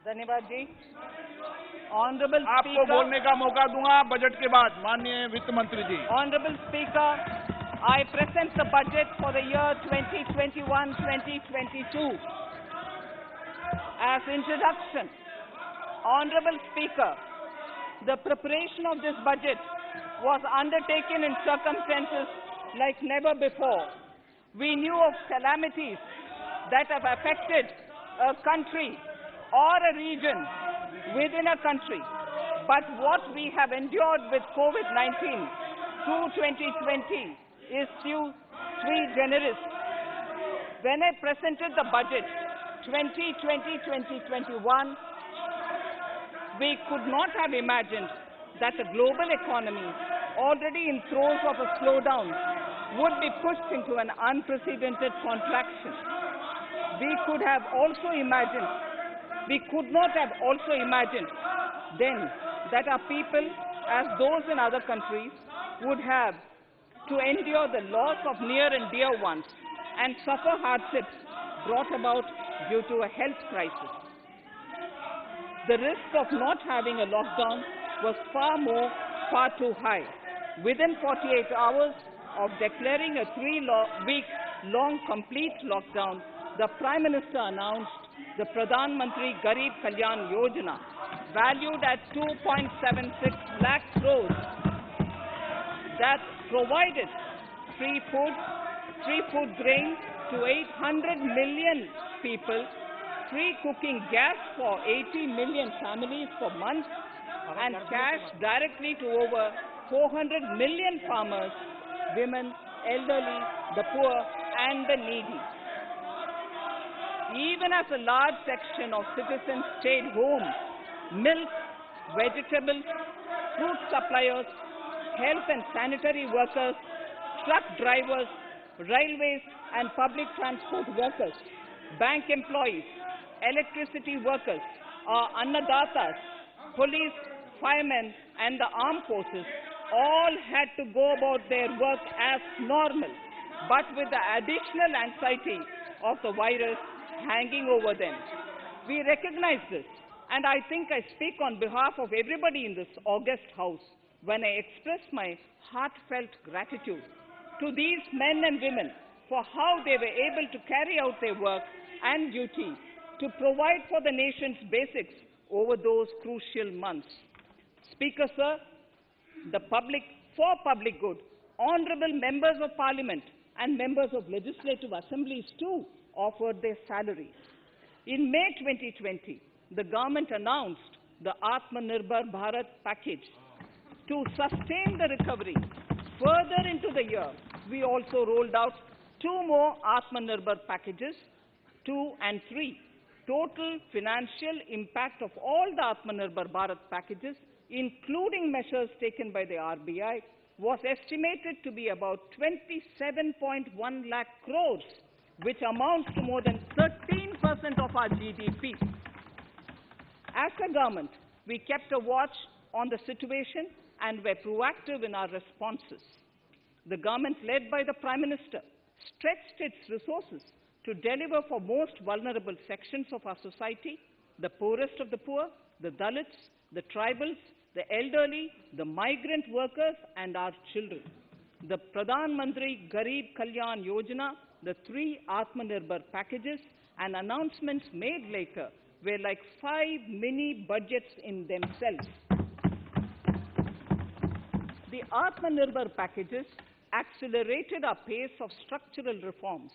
धन्यवाद जी। ऑनरेबल आपको बोलने का मौका दूंगा बजट के बाद, माननीय वित्त मंत्री जी। Honorable Speaker, I present the budget for the year 2021-2022. As introduction, Honorable Speaker, the preparation of this budget was undertaken in circumstances like never before. We knew of calamities that have affected a country or a region within a country. But what we have endured with COVID-19 through 2020 is sui generis. When I presented the budget 2020-2021, we could not have imagined that the global economy, already in throes of a slowdown, would be pushed into an unprecedented contraction. We could not have also imagined then that our people, as those in other countries, would have to endure the loss of near and dear ones and suffer hardships brought about due to a health crisis. The risk of not having a lockdown was far too high. Within 48 hours of declaring a 3-week-long complete lockdown, the Prime Minister announced the Pradhan Mantri Garib Kalyan Yojana, valued at 2.76 lakh crores, that provided free food grain to 800 million people, free cooking gas for 80 million families for months, and cash directly to over 400 million farmers, women, elderly, the poor, and the needy. Even as a large section of citizens stayed home, milk, vegetables, fruit suppliers, health and sanitary workers, truck drivers, railways and public transport workers, bank employees, electricity workers, our annadatas, police, firemen, and the armed forces all had to go about their work as normal, but with the additional anxiety of the virus hanging over them. We recognize this, and I think I speak on behalf of everybody in this august house when I express my heartfelt gratitude to these men and women for how they were able to carry out their work and duty to provide for the nation's basics over those crucial months. Speaker, sir, for public good, honorable members of parliament and members of legislative assemblies too offered their salaries. In May 2020, the government announced the Atmanirbhar Bharat package. To sustain the recovery further into the year, we also rolled out 2 more Atmanirbhar packages, 2 and 3. Total financial impact of all the Atmanirbhar Bharat packages, including measures taken by the RBI, was estimated to be about 27.1 lakh crores, which amounts to more than 13% of our GDP. As a government, we kept a watch on the situation and were proactive in our responses. The government, led by the Prime Minister, stretched its resources to deliver for most vulnerable sections of our society, the poorest of the poor, the Dalits, the tribals, the elderly, the migrant workers, and our children. The Pradhan Mantri Garib Kalyan Yojana, the 3 Atmanirbhar packages, and announcements made later were like 5 mini budgets in themselves. The Atmanirbhar packages accelerated our pace of structural reforms,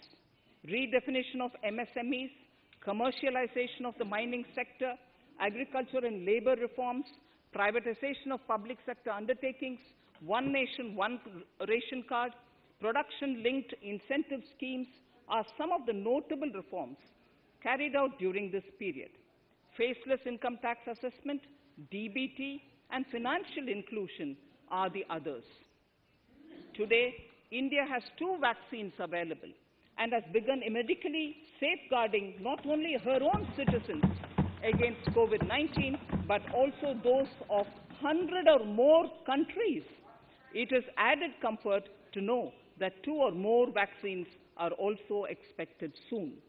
redefinition of MSMEs, commercialization of the mining sector, agriculture and labor reforms, privatization of public sector undertakings, one nation, one ration card, production-linked incentive schemes are some of the notable reforms carried out during this period. Faceless income tax assessment, DBT, and financial inclusion are the others. Today, India has 2 vaccines available and has begun medically safeguarding not only her own citizens against COVID-19, but also those of 100 or more countries. It is added comfort to know that 2 or more vaccines are also expected soon.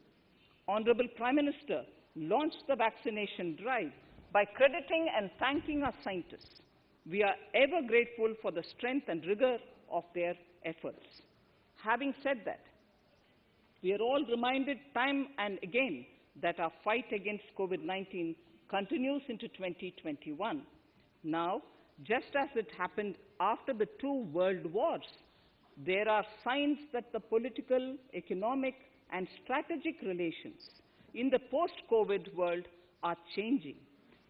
Honorable Prime Minister, launched the vaccination drive by crediting and thanking our scientists. We are ever grateful for the strength and rigor of their efforts. Having said that, we are all reminded time and again that our fight against COVID-19 continues into 2021. Now, just as it happened after the 2 world wars, there are signs that the political, economic, and strategic relations in the post-COVID world are changing.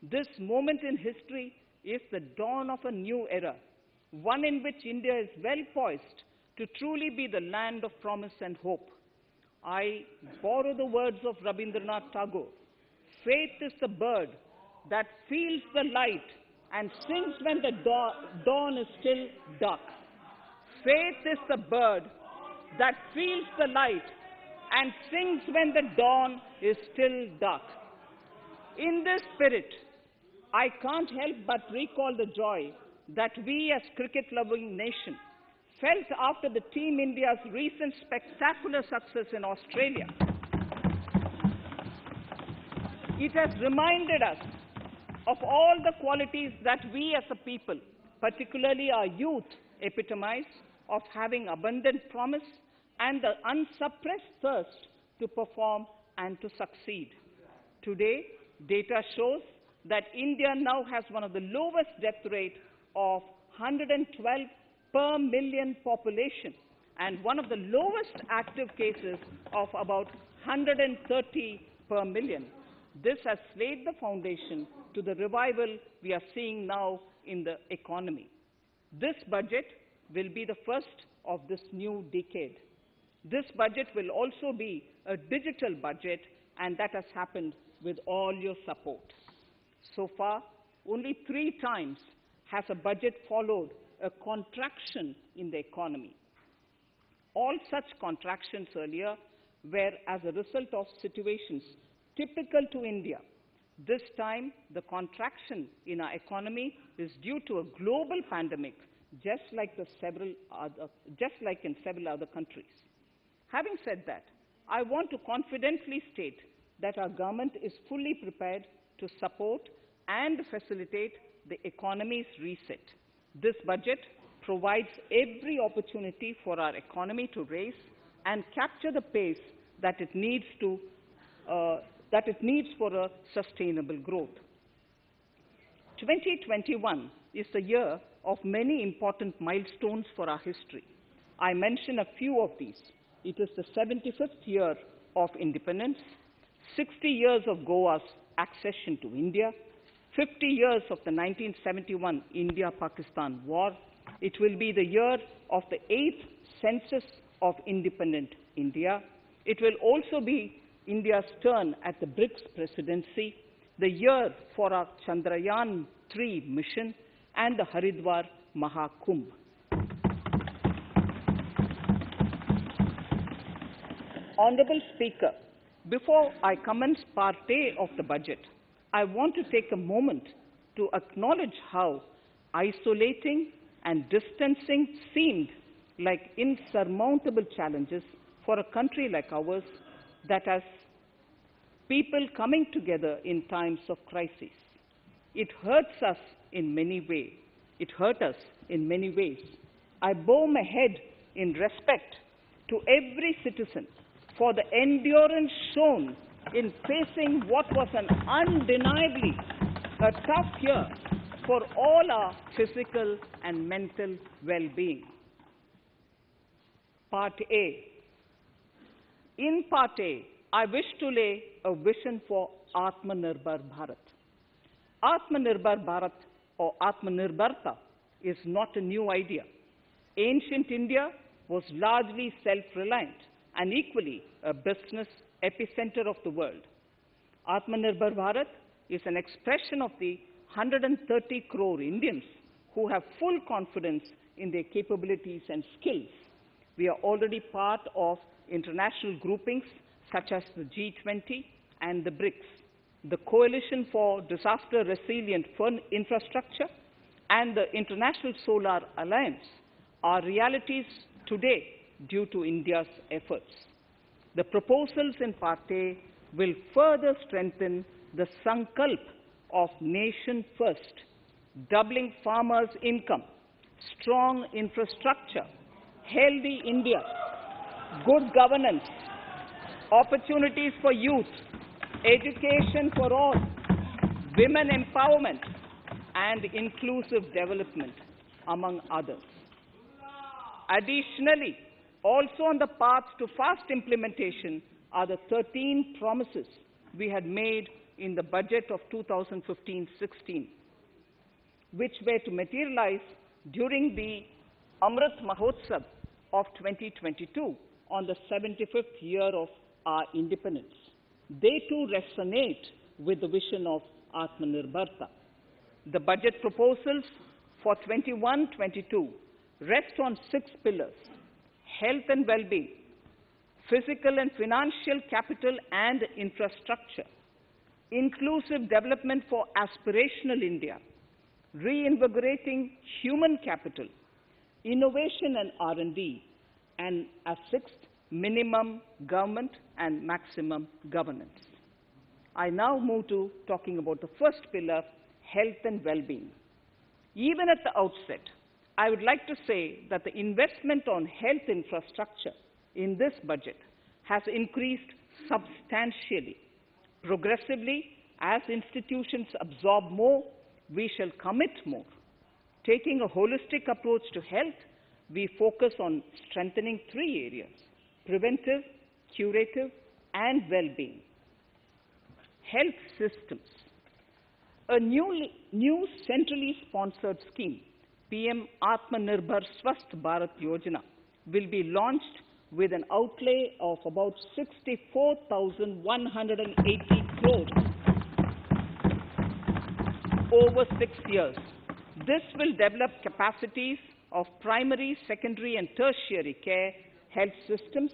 This moment in history is the dawn of a new era, one in which India is well poised to truly be the land of promise and hope. I borrow the words of Rabindranath Tagore. Faith is the bird that feels the light and sings when the dawn is still dark. Faith is the bird that feels the light and sings when the dawn is still dark. In this spirit, I can't help but recall the joy that we as cricket-loving nation felt after the Team India's recent spectacular success in Australia. It has reminded us of all the qualities that we as a people, particularly our youth, epitomize of having abundant promise and the unsuppressed thirst to perform and to succeed. Today, data shows that India now has one of the lowest death rate of 112 per million population and one of the lowest active cases of about 130 per million. This has laid the foundation to the revival we are seeing now in the economy. This budget will be the first of this new decade. This budget will also be a digital budget, and that has happened with all your support. So far, only 3 times has a budget followed a contraction in the economy. All such contractions earlier were as a result of situations typical to India. This time, the contraction in our economy is due to a global pandemic, just like in several other countries. Having said that, I want to confidently state that our government is fully prepared to support and facilitate the economy's reset. This budget provides every opportunity for our economy to raise and capture the pace that it needs for a sustainable growth. 2021 is the year of many important milestones for our history. I mention a few of these. It is the 75th year of independence, 60 years of Goa's accession to India, 50 years of the 1971 India-Pakistan War. It will be the year of the 8th census of independent India. It will also be India's turn at the BRICS presidency, the year for our Chandrayaan-3 mission, and the Haridwar Mahakumbh. Honorable Speaker, before I commence Part A of the budget, I want to take a moment to acknowledge how isolating and distancing seemed like insurmountable challenges for a country like ours that has people coming together in times of crisis. It hurts us in many ways. It hurt us in many ways. I bow my head in respect to every citizen for the endurance shown in facing what was an undeniably a tough year for all our physical and mental well-being. Part A. In Part A, I wish to lay a vision for Atmanirbhar Bharat. Atmanirbhar Bharat or Atmanirbharta is not a new idea. Ancient India was largely self-reliant and equally a business epicenter of the world. Atmanirbhar Bharat is an expression of the 130 crore Indians who have full confidence in their capabilities and skills. We are already part of international groupings such as the G20 and the BRICS, the Coalition for Disaster Resilient Infrastructure, and the International Solar Alliance are realities today due to India's efforts. The proposals in Part A will further strengthen the sankalp of nation first, doubling farmers' income, strong infrastructure, healthy India, good governance, opportunities for youth, education for all, women empowerment, and inclusive development, among others. Additionally, also on the path to fast implementation are the 13 promises we had made in the budget of 2015-16, which were to materialize during the Amrit Mahotsav of 2022 on the 75th year of our independence. They too resonate with the vision of Atmanirbharta. The budget proposals for 21-22 rest on 6 pillars: health and well-being, physical and financial capital and infrastructure, inclusive development for aspirational India, reinvigorating human capital, innovation and R&D, and as 6th, minimum government and maximum governance. I now move to talking about the first pillar, health and well-being. Even at the outset, I would like to say that the investment on health infrastructure in this budget has increased substantially. Progressively, as institutions absorb more, we shall commit more. Taking a holistic approach to health, we focus on strengthening 3 areas: preventive, curative, and well-being. Health systems. A new centrally sponsored scheme, PM Atmanirbhar Swasth Bharat Yojana, will be launched with an outlay of about 64,180 crores over 6 years. This will develop capacities of primary, secondary, and tertiary care health systems,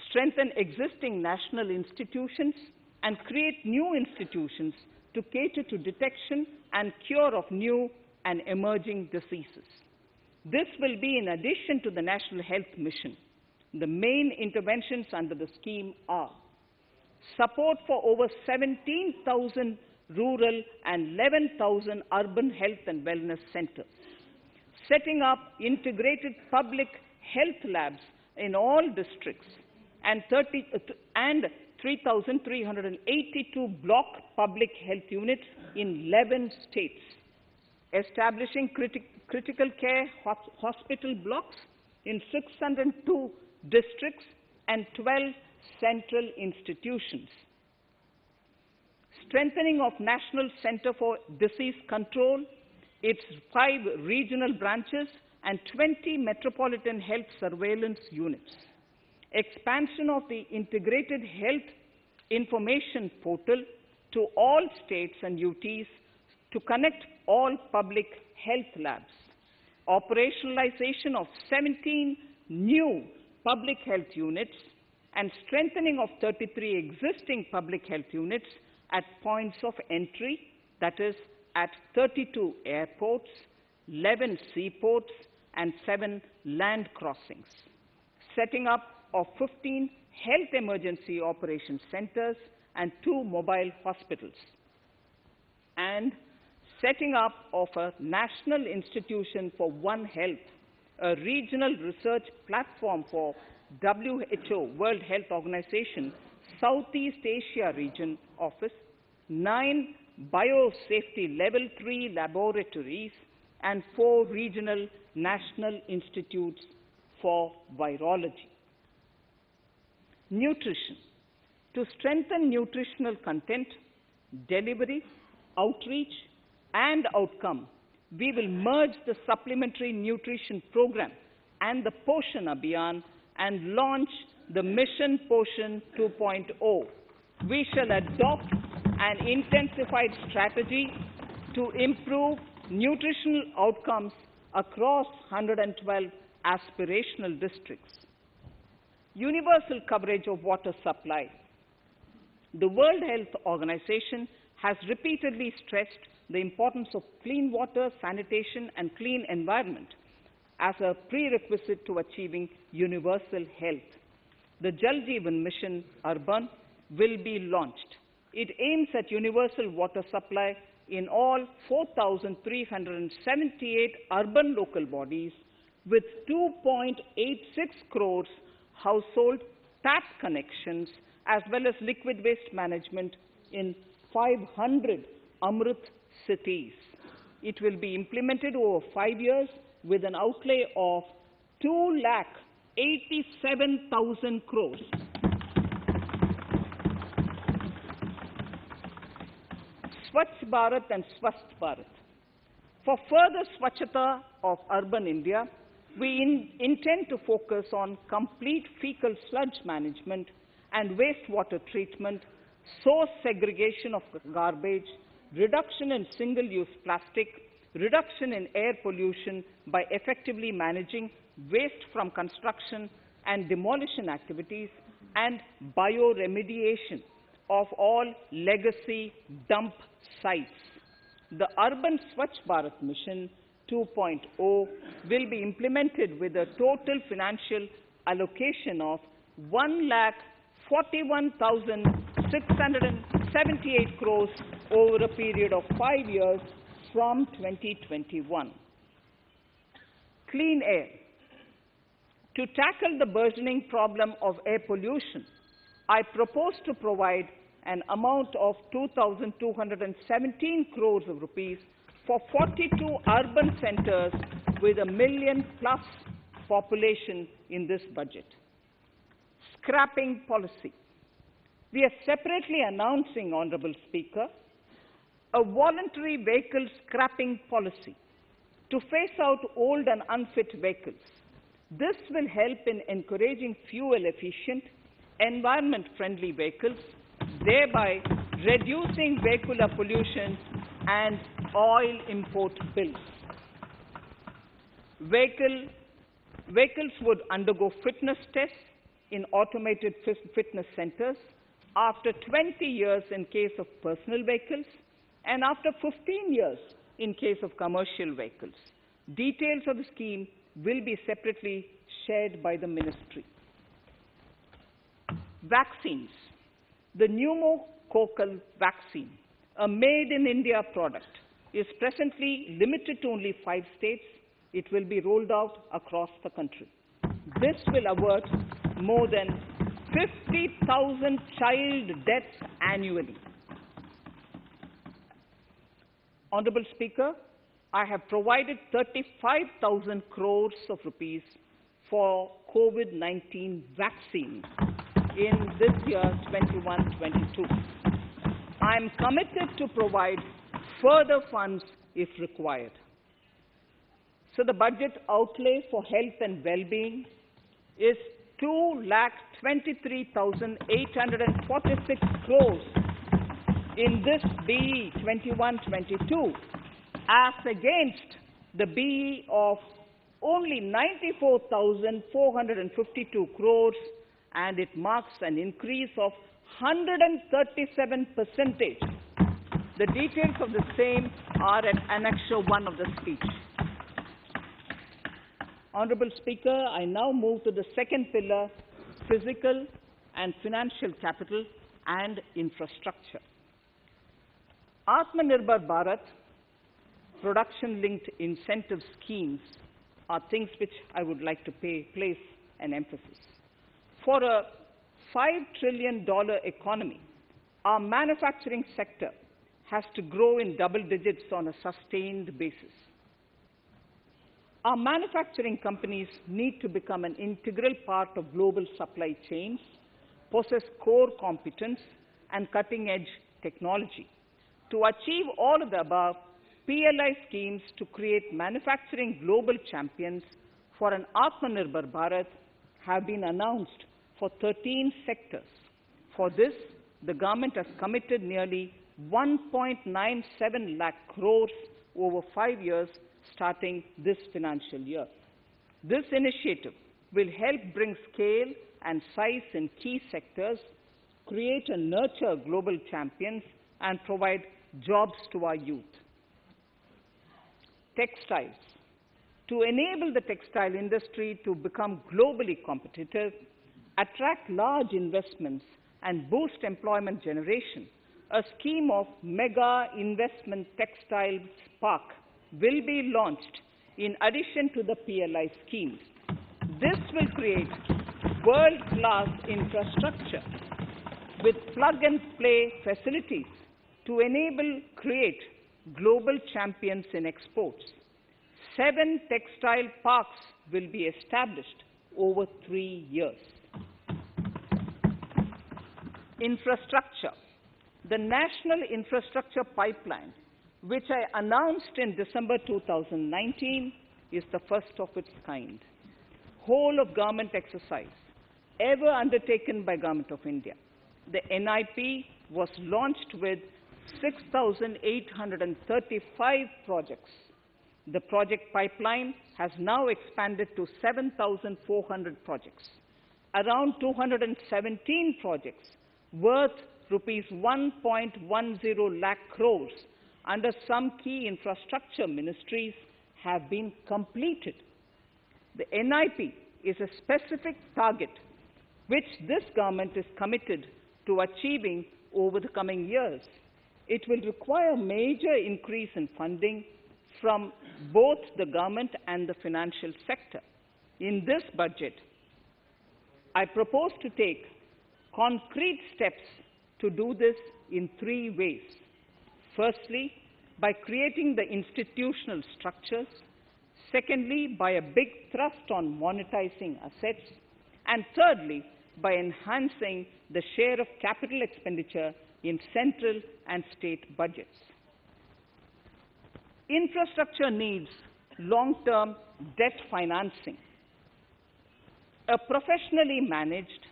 strengthen existing national institutions, and create new institutions to cater to detection and cure of new and emerging diseases. This will be in addition to the National Health Mission. The main interventions under the scheme are support for over 17,000 rural and 11,000 urban health and wellness centers, setting up integrated public health labs in all districts, and 3,382 block public health units in 11 states, establishing critical care hospital blocks in 602 districts and 12 central institutions, strengthening of National Center for Disease Control, its 5 regional branches and 20 metropolitan health surveillance units, expansion of the integrated health information portal to all states and UTs to connect all public health labs, operationalization of 17 new public health units, and strengthening of 33 existing public health units at points of entry, that is, at 32 airports, 11 seaports, and 7 land crossings, setting up of 15 health emergency operations centers and 2 mobile hospitals, and setting up of a National Institution for One Health, a regional research platform for WHO, World Health Organization, Southeast Asia Region Office, 9 biosafety level 3 laboratories, and 4 regional national institutes for virology. Nutrition. To strengthen nutritional content, delivery, outreach, and outcome, we will merge the Supplementary Nutrition Program and the Poshan Abhiyan and launch the Mission Poshan 2.0. We shall adopt an intensified strategy to improve nutritional outcomes across 112 aspirational districts. Universal coverage of water supply. The World Health Organization has repeatedly stressed the importance of clean water, sanitation, and clean environment as a prerequisite to achieving universal health. The Jal Jeevan Mission Urban will be launched. It aims at universal water supply in all 4,378 urban local bodies with 2.86 crores household tap connections, as well as liquid waste management in 500 Amrit cities. It will be implemented over 5 years with an outlay of 2,87,000 crores. Swachh Bharat and Swasth Bharat. For further Swachhata of urban India, we intend to focus on complete fecal sludge management and wastewater treatment, source segregation of garbage, reduction in single-use plastic, reduction in air pollution by effectively managing waste from construction and demolition activities, and bioremediation of all legacy dump sites. The Urban Swachh Bharat Mission 2.0 will be implemented with a total financial allocation of 1,41,678 crores over a period of 5 years from 2021. Clean air. To tackle the burgeoning problem of air pollution, I propose to provide an amount of 2,217 crores of rupees for 42 urban centers with a million-plus population in this budget. Scrapping policy. We are separately announcing, Honorable Speaker, a voluntary vehicle scrapping policy to phase out old and unfit vehicles. This will help in encouraging fuel-efficient, environment-friendly vehicles, thereby reducing vehicular pollution and oil import bills. Vehicles would undergo fitness tests in automated fitness centers after 20 years in case of personal vehicles and after 15 years in case of commercial vehicles. Details of the scheme will be separately shared by the ministry. Vaccines. The pneumococcal vaccine, a made-in-India product, is presently limited to only 5 states. It will be rolled out across the country. This will avert more than 50,000 child deaths annually. Honorable Speaker, I have provided 35,000 crores of rupees for COVID-19 vaccines in this year 21-22. I am committed to provide further funds if required. So the budget outlay for health and well-being is 2,23,846 crores in this BE 21-22, as against the BE of only 94,452 crores, and it marks an increase of 137%. The details of the same are at Annexure 1 of the speech. Honorable Speaker, I now move to the second pillar, physical and financial capital and infrastructure. Atmanirbhar Bharat, production-linked incentive schemes are things which I would like to place an emphasis. For a $5 trillion economy, our manufacturing sector has to grow in double digits on a sustained basis. Our manufacturing companies need to become an integral part of global supply chains, possess core competence and cutting-edge technology. To achieve all of the above, PLI schemes to create manufacturing global champions for an Atmanirbhar Bharat have been announced for 13 sectors. For this, the government has committed nearly 1.97 lakh crores over 5 years starting this financial year. This initiative will help bring scale and size in key sectors, create and nurture global champions, and provide jobs to our youth. Textiles. To enable the textile industry to become globally competitive, attract large investments, and boost employment generation, a scheme of mega investment textiles park will be launched in addition to the PLI schemes. This will create world-class infrastructure with plug-and-play facilities to create global champions in exports. 7 textile parks will be established over 3 years. Infrastructure. The National Infrastructure Pipeline, which I announced in December 2019, is the first of its kind. Whole of government exercise ever undertaken by Government of India. The NIP was launched with 6,835 projects. The project pipeline has now expanded to 7,400 projects. Around 217 projects worth rupees 1.10 lakh crores under some key infrastructure ministries have been completed. The NIP is a specific target which this government is committed to achieving over the coming years. It will require major increase in funding from both the government and the financial sector. In this budget, I propose to take concrete steps to do this in 3 ways. Firstly, by creating the institutional structures. Secondly, by a big thrust on monetizing assets. And thirdly, by enhancing the share of capital expenditure in central and state budgets. Infrastructure needs long-term debt financing. A professionally managed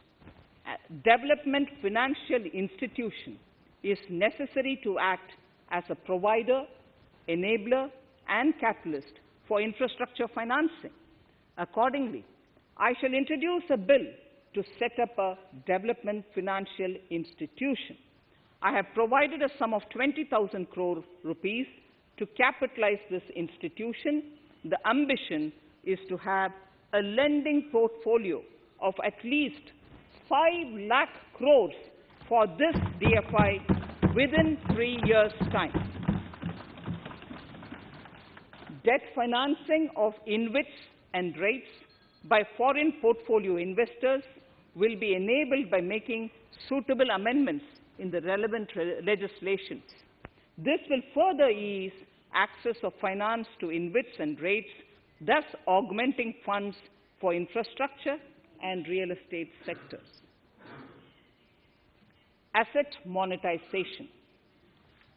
development financial institution is necessary to act as a provider, enabler, and catalyst for infrastructure financing. Accordingly, I shall introduce a bill to set up a development financial institution. I have provided a sum of 20,000 crore rupees to capitalize this institution. The ambition is to have a lending portfolio of at least 5 lakh crores for this DFI within 3 years' time. Debt financing of InvITs and rates by foreign portfolio investors will be enabled by making suitable amendments in the relevant legislations. This will further ease access of finance to InvITs and rates, thus augmenting funds for infrastructure and real estate sectors. Asset monetization.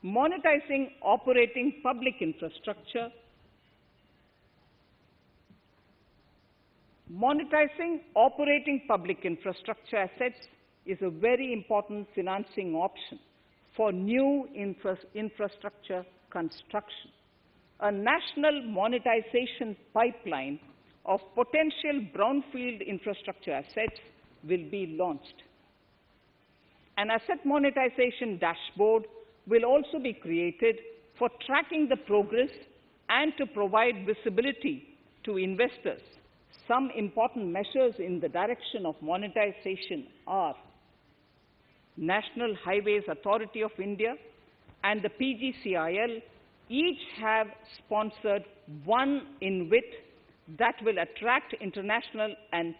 Monetizing operating public infrastructure. Monetizing operating public infrastructure assets is a very important financing option for new infrastructure construction. A national monetization pipeline of potential brownfield infrastructure assets will be launched. An asset monetization dashboard will also be created for tracking the progress and to provide visibility to investors. Some important measures in the direction of monetization are National Highways Authority of India and the PGCIL each have sponsored one InvIT that will attract international and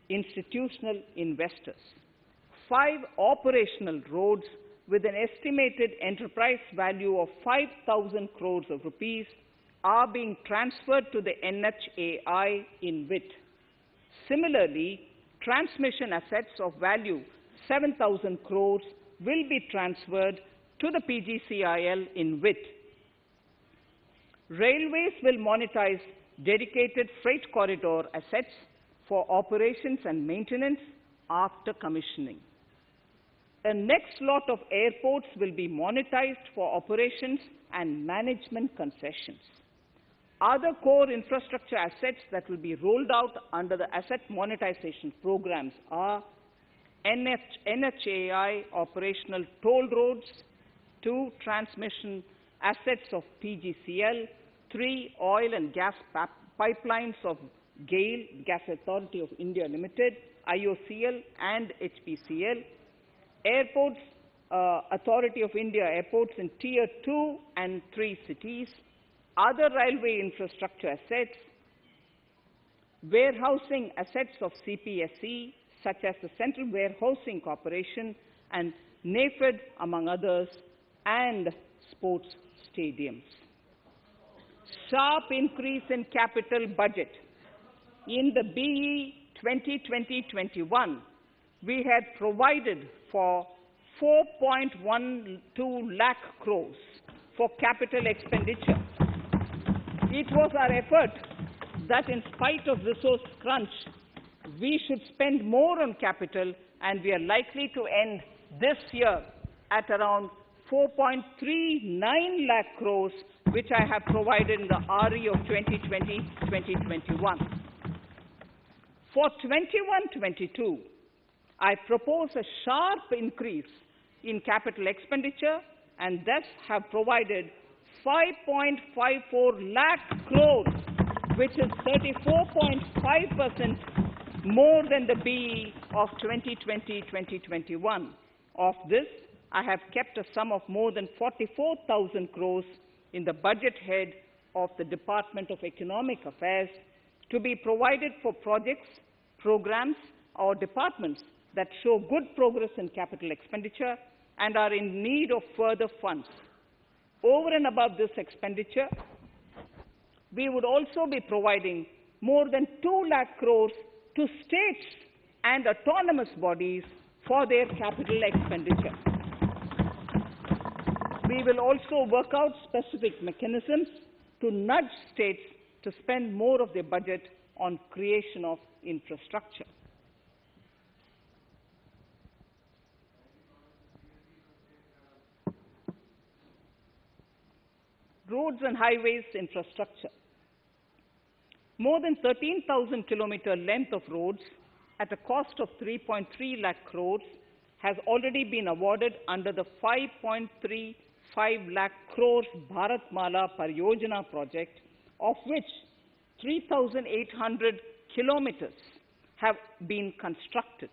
institutional investors. 5 operational roads with an estimated enterprise value of 5,000 crores of rupees are being transferred to the NHAI InvIT. Similarly, transmission assets of value 7,000 crores will be transferred to the PGCIL InvIT. Railways will monetize dedicated freight corridor assets for operations and maintenance after commissioning. The next lot of airports will be monetized for operations and management concessions. Other core infrastructure assets that will be rolled out under the asset monetization programs are NHAI operational toll roads, 2 transmission assets of PGCL, 3 oil and gas pipelines of GAIL, Gas Authority of India Limited, IOCL and HPCL, Airports Authority of India airports in Tier 2 and 3 cities, other railway infrastructure assets, warehousing assets of CPSE, such as the Central Warehousing Corporation and NAFED, among others, and sports stadiums. Sharp increase in capital budget. In the BE 2020-21, we had provided for 4.12 lakh crores for capital expenditure. It was our effort that in spite of resource crunch, we should spend more on capital, and we are likely to end this year at around 4.39 lakh crores, which I have provided in the RE of 2020-2021. For 21-22, I propose a sharp increase in capital expenditure and thus have provided 5.54 lakh crores, which is 34.5% more than the BE of 2020-2021. Of this, I have kept a sum of more than 44,000 crores in the budget head of the Department of Economic Affairs to be provided for projects, programs, or departments that show good progress in capital expenditure and are in need of further funds. Over and above this expenditure, we would also be providing more than 2 lakh crores to states and autonomous bodies for their capital expenditure. We will also work out specific mechanisms to nudge states to spend more of their budget on creation of infrastructure. Roads and highways infrastructure. More than 13,000 kilometer length of roads at a cost of 3.3 lakh crores has already been awarded under the 5.35 lakh crores Bharatmala Pariyojana project, of which 3,800 kilometers have been constructed.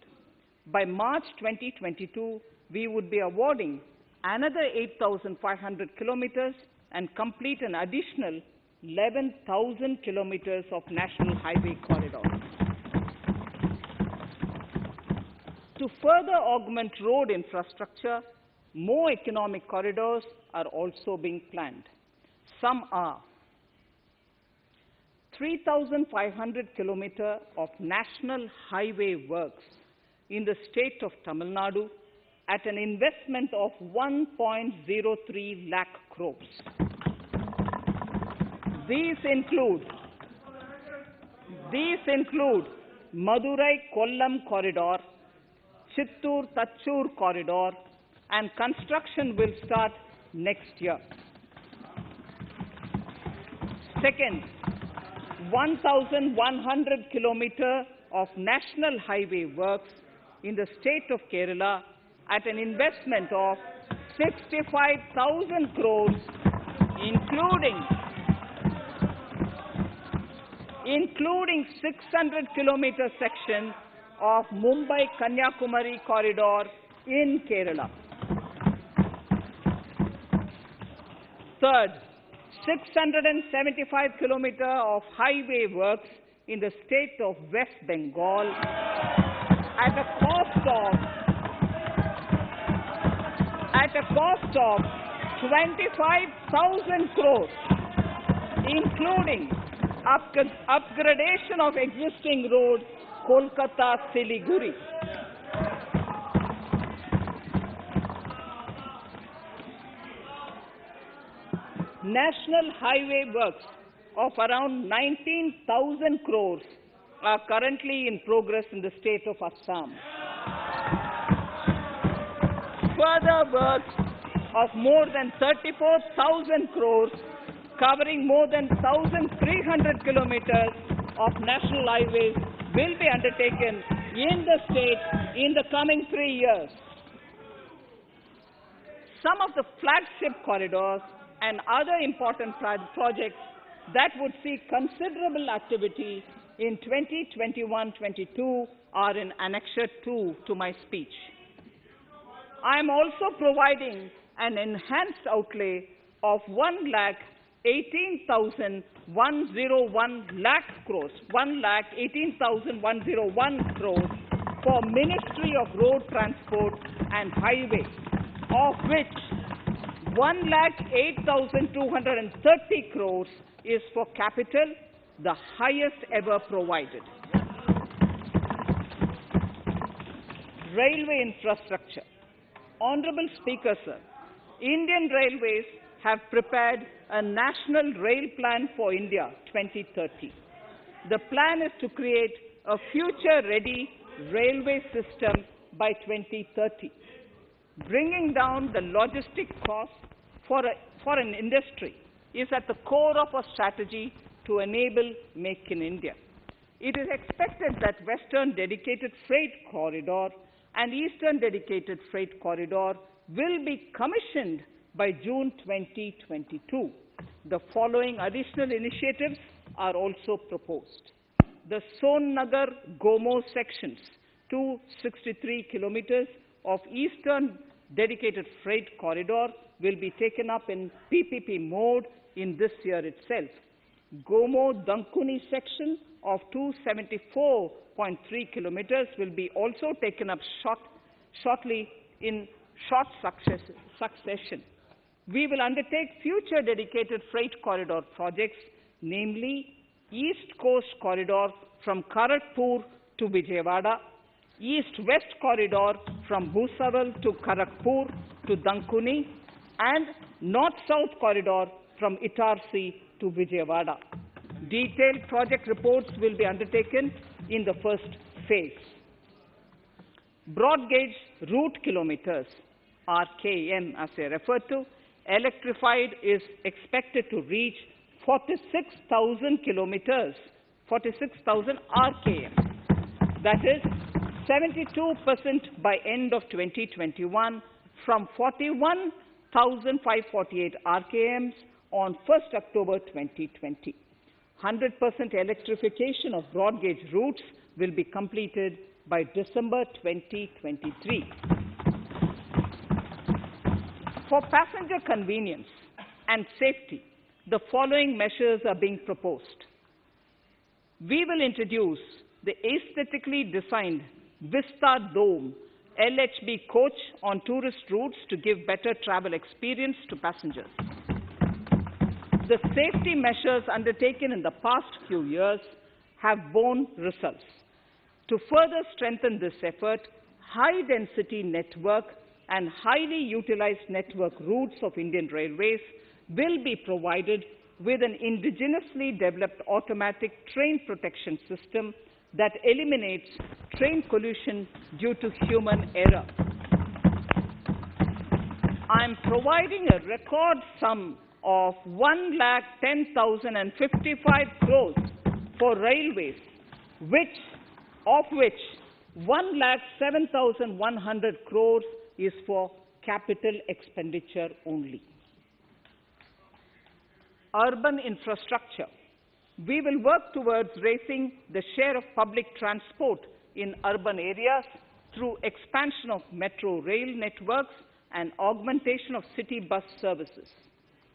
By March 2022, we would be awarding another 8,500 kilometers and complete an additional 11,000 kilometers of national highway corridors. To further augment road infrastructure, more economic corridors are also being planned. Some are 3,500 kilometers of national highway works in the state of Tamil Nadu at an investment of 1.03 lakh crores. These include Madurai-Kollam corridor, Chittoor-Tachur corridor, and construction will start next year. Second, 1,100 kilometers of national highway works in the state of Kerala at an investment of 65,000 crores, including 600 kilometer section of Mumbai-Kanyakumari corridor in Kerala. Third, 675 kilometers of highway works in the state of West Bengal at a cost of 25,000 crores, including upgradation of existing road Kolkata-Siliguri. National highway works of around 19,000 crores are currently in progress in the state of Assam. Further works of more than 34,000 crores covering more than 1,300 kilometers of national highways will be undertaken in the state in the coming 3 years. Some of the flagship corridors and other important projects that would see considerable activity in 2021-22 are in Annexure 2 to my speech. I am also providing an enhanced outlay of 1,18,101 crores, 1,18,101 crores for Ministry of Road Transport and Highways, of which 1,08,230 crores is for capital, the highest ever provided. Railway infrastructure. Honorable Speaker, sir, Indian Railways have prepared a National Rail Plan for India 2030. The plan is to create a future-ready railway system by 2030. Bringing down the logistic costs for an industry is at the core of our strategy to enable Make in India. It is expected that Western Dedicated Freight Corridor and Eastern Dedicated Freight Corridor will be commissioned by June 2022. The following additional initiatives are also proposed. The Sonnagar-Gomo sections, 263 kilometers of Eastern Dedicated Freight Corridor, will be taken up in PPP mode in this year itself. Gomo-Dankuni section of 274.3 kilometers will be also taken up shortly in short succession. We will undertake future dedicated freight corridor projects, namely East Coast Corridor from Kharagpur to Vijayawada, East-West Corridor from Bhusaval to Kharagpur to Dankuni, and North-South Corridor from Itarsi to Vijayawada. Detailed project reports will be undertaken in the first phase. Broad gauge route kilometers, RKM as I referred to, electrified is expected to reach 46,000 kilometers, 46,000 RKM. That is 72% by end of 2021 from 41,548 RKMs on 1st October 2020. 100% electrification of broad gauge routes will be completed by December 2023. For passenger convenience and safety, the following measures are being proposed. We will introduce the aesthetically designed Vista Dome LHB coach on tourist routes to give better travel experience to passengers. The safety measures undertaken in the past few years have borne results. To further strengthen this effort, high-density network and highly utilized network routes of Indian Railways will be provided with an indigenously developed automatic train protection system that eliminates train collision due to human error. I am providing a record sum of 1,10,055 crores for railways, of which 1,07,100 crores is for capital expenditure only. Urban infrastructure. We will work towards raising the share of public transport in urban areas through expansion of metro rail networks and augmentation of city bus services.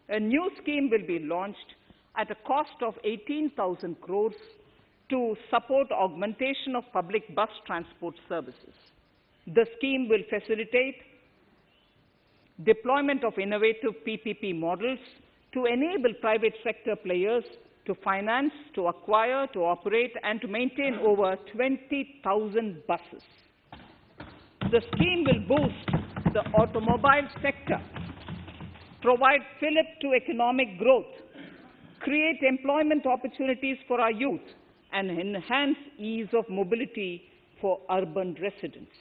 A new scheme will be launched at a cost of 18,000 crores to support augmentation of public bus transport services. The scheme will facilitate deployment of innovative PPP models to enable private sector players to finance, to acquire, to operate, and to maintain over 20,000 buses. The scheme will boost the automobile sector, provide fillip to economic growth, create employment opportunities for our youth, and enhance ease of mobility for urban residents.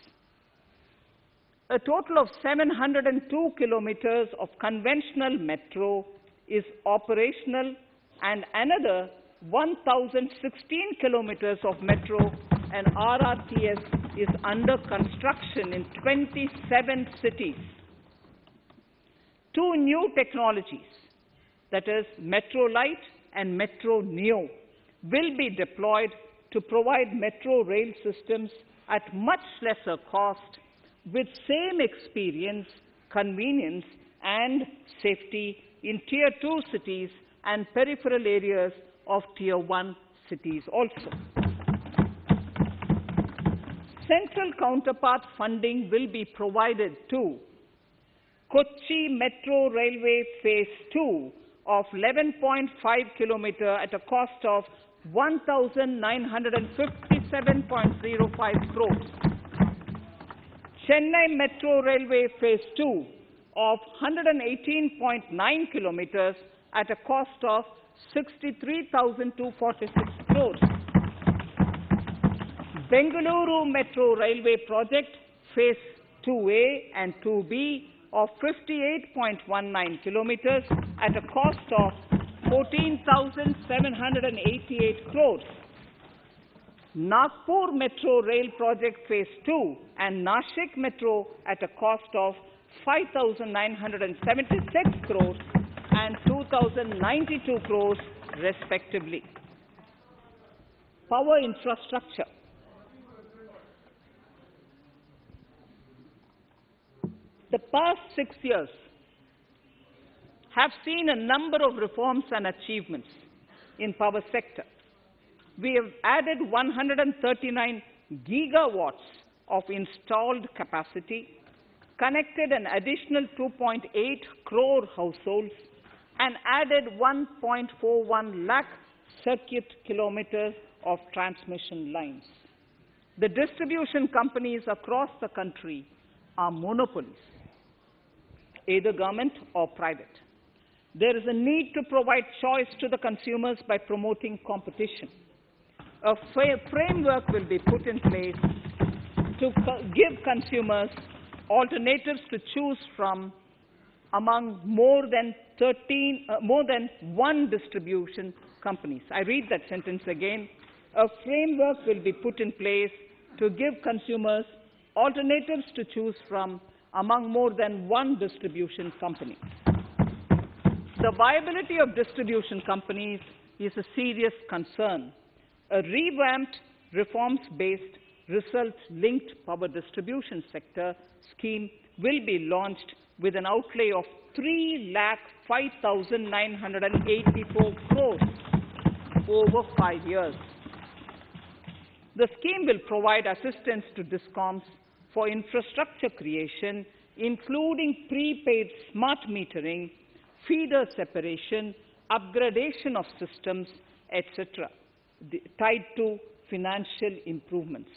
A total of 702 kilometers of conventional metro is operational, and another 1,016 kilometers of metro and RRTS is under construction in 27 cities. Two new technologies, that is Metro Lite and Metro Neo, will be deployed to provide metro rail systems at much lesser cost, with same experience, convenience, and safety in Tier 2 cities and peripheral areas of Tier 1 cities also. Central counterpart funding will be provided to Kochi Metro Railway Phase 2 of 11.5 km at a cost of 1,957.05 crores. Chennai Metro Railway Phase 2 of 118.9 kilometers at a cost of 63,246 crores. Bengaluru Metro Railway Project Phase 2A and 2B of 58.19 kilometers at a cost of 14,788 crores. Nagpur Metro Rail Project Phase 2 and Nashik Metro at a cost of 5,976 crores and 2,092 crores respectively. Power infrastructure. The past 6 years have seen a number of reforms and achievements in power sector. We have added 139 gigawatts of installed capacity, connected an additional 2.8 crore households, and added 1.41 lakh circuit kilometers of transmission lines. The distribution companies across the country are monopolies, either government or private. There is a need to provide choice to the consumers by promoting competition. A framework will be put in place to give consumers alternatives to choose from among more than one distribution companies. I read that sentence again. A framework will be put in place to give consumers alternatives to choose from among more than one distribution company. The viability of distribution companies is a serious concern. A revamped, reforms-based, result-linked power distribution sector scheme will be launched with an outlay of 3,05,984 crores over 5 years. The scheme will provide assistance to DISCOMs for infrastructure creation, including prepaid smart metering, feeder separation, upgradation of systems, etc., tied to financial improvements.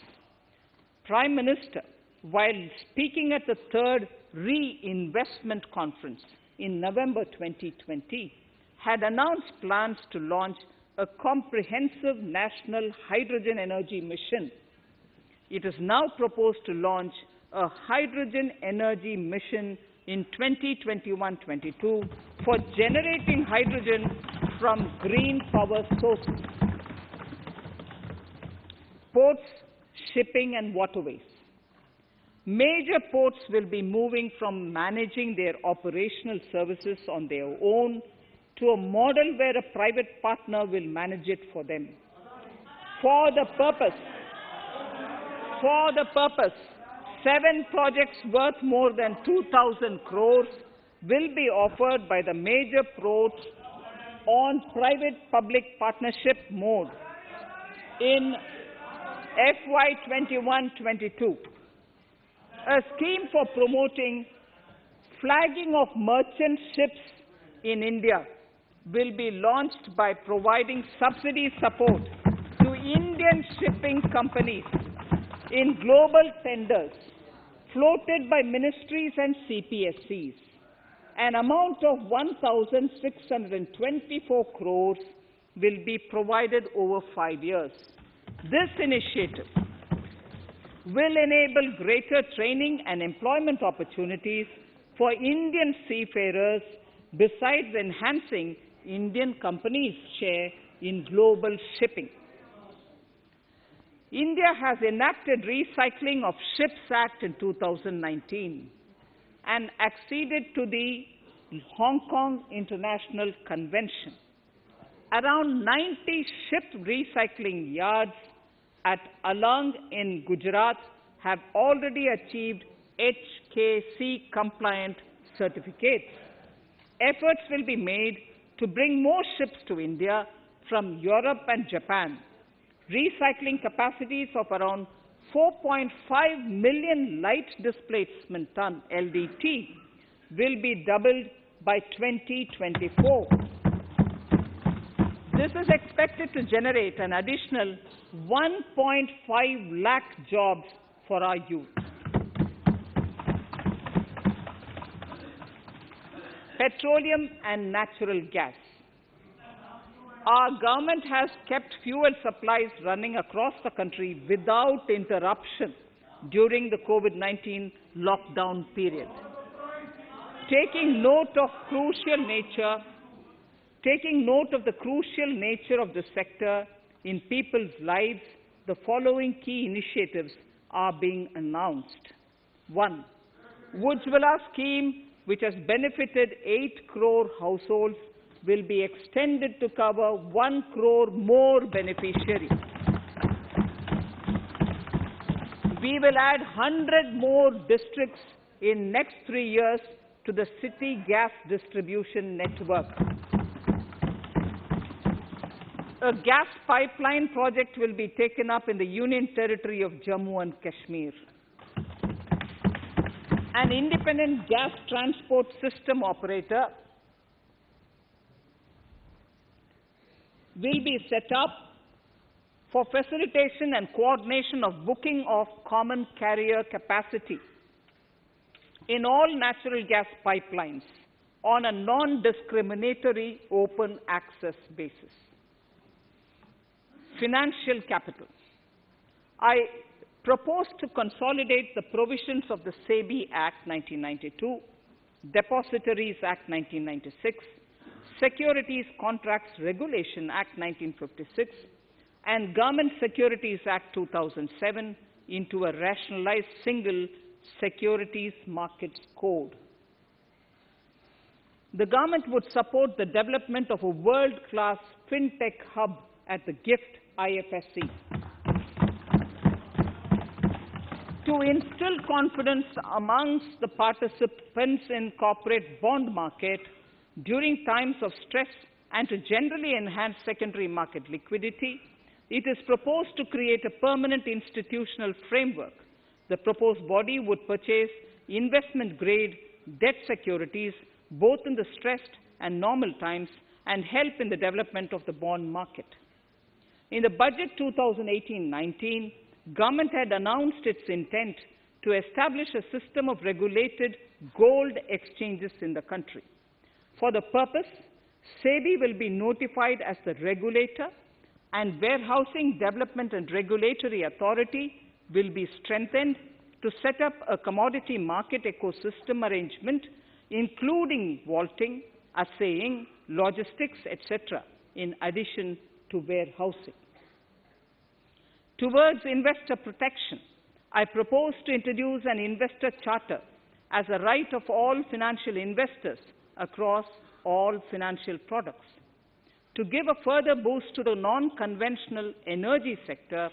Prime Minister, while speaking at the third Reinvestment Conference in November 2020, had announced plans to launch a comprehensive national hydrogen energy mission. It is now proposed to launch a hydrogen energy mission in 2021-22 for generating hydrogen from green power sources. Ports, shipping and waterways. Major ports will be moving from managing their operational services on their own to a model where a private partner will manage it for them. For the purpose, 7 projects worth more than 2,000 crores will be offered by the major ports on private-public partnership mode in FY 21-22. A scheme for promoting flagging of merchant ships in India will be launched by providing subsidy support to Indian shipping companies in global tenders floated by ministries and CPSCs. An amount of 1,624 crores will be provided over 5 years. This initiative will enable greater training and employment opportunities for Indian seafarers, besides enhancing Indian companies' share in global shipping. India has enacted Recycling of Ships Act in 2019 and acceded to the Hong Kong International Convention. Around 90 ship recycling yards at Alang in Gujarat have already achieved HKC compliant certificates. Efforts will be made to bring more ships to India from Europe and Japan. Recycling capacities of around 4.5 million light displacement ton LDT will be doubled by 2024. This is expected to generate an additional 1.5 lakh jobs for our youth. Petroleum and natural gas. Our government has kept fuel supplies running across the country without interruption during the COVID-19 lockdown period. Taking note of the crucial nature of the sector in people's lives, the following key initiatives are being announced. 1. Ujjwala scheme, which has benefited 8 crore households, will be extended to cover 1 crore more beneficiaries. We will add 100 more districts in next 3 years to the city gas distribution network. A gas pipeline project will be taken up in the Union Territory of Jammu and Kashmir. An independent gas transport system operator will be set up for facilitation and coordination of booking of common carrier capacity in all natural gas pipelines on a non-discriminatory open access basis. Financial capital. I propose to consolidate the provisions of the SEBI Act 1992, Depositories Act 1996, Securities Contracts Regulation Act 1956, and Government Securities Act 2007 into a rationalized single securities markets code. The government would support the development of a world-class fintech hub at the GIFT Ifsc. To instill confidence amongst the participants in corporate bond market during times of stress and to generally enhance secondary market liquidity, it is proposed to create a permanent institutional framework. The proposed body would purchase investment-grade debt securities both in the stressed and normal times and help in the development of the bond market. In the budget 2018-19, government had announced its intent to establish a system of regulated gold exchanges in the country. For the purpose, SEBI will be notified as the regulator, and Warehousing Development and Regulatory Authority will be strengthened to set up a commodity market ecosystem arrangement, including vaulting, assaying, logistics, etc., in addition to warehousing. Towards investor protection, I propose to introduce an investor charter as a right of all financial investors across all financial products. To give a further boost to the non-conventional energy sector,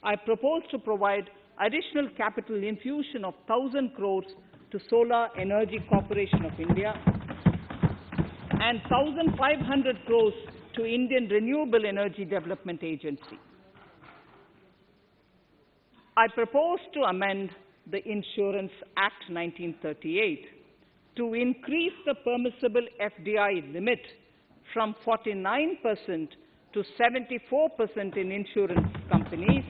I propose to provide additional capital infusion of 1,000 crores to Solar Energy Corporation of India and 1,500 crores to Indian Renewable Energy Development Agency. I propose to amend the Insurance Act 1938 to increase the permissible FDI limit from 49% to 74% in insurance companies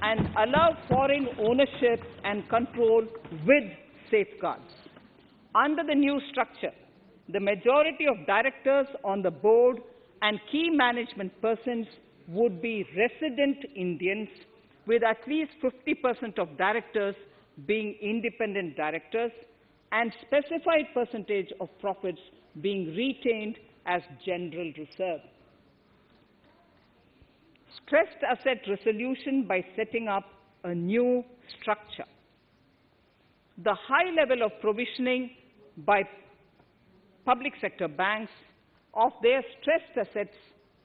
and allow foreign ownership and control with safeguards. Under the new structure, the majority of directors on the board and key management persons would be resident Indians, with at least 50% of directors being independent directors and specified percentage of profits being retained as general reserve. Stressed asset resolution by setting up a new structure. The high level of provisioning by public sector banks of their stressed assets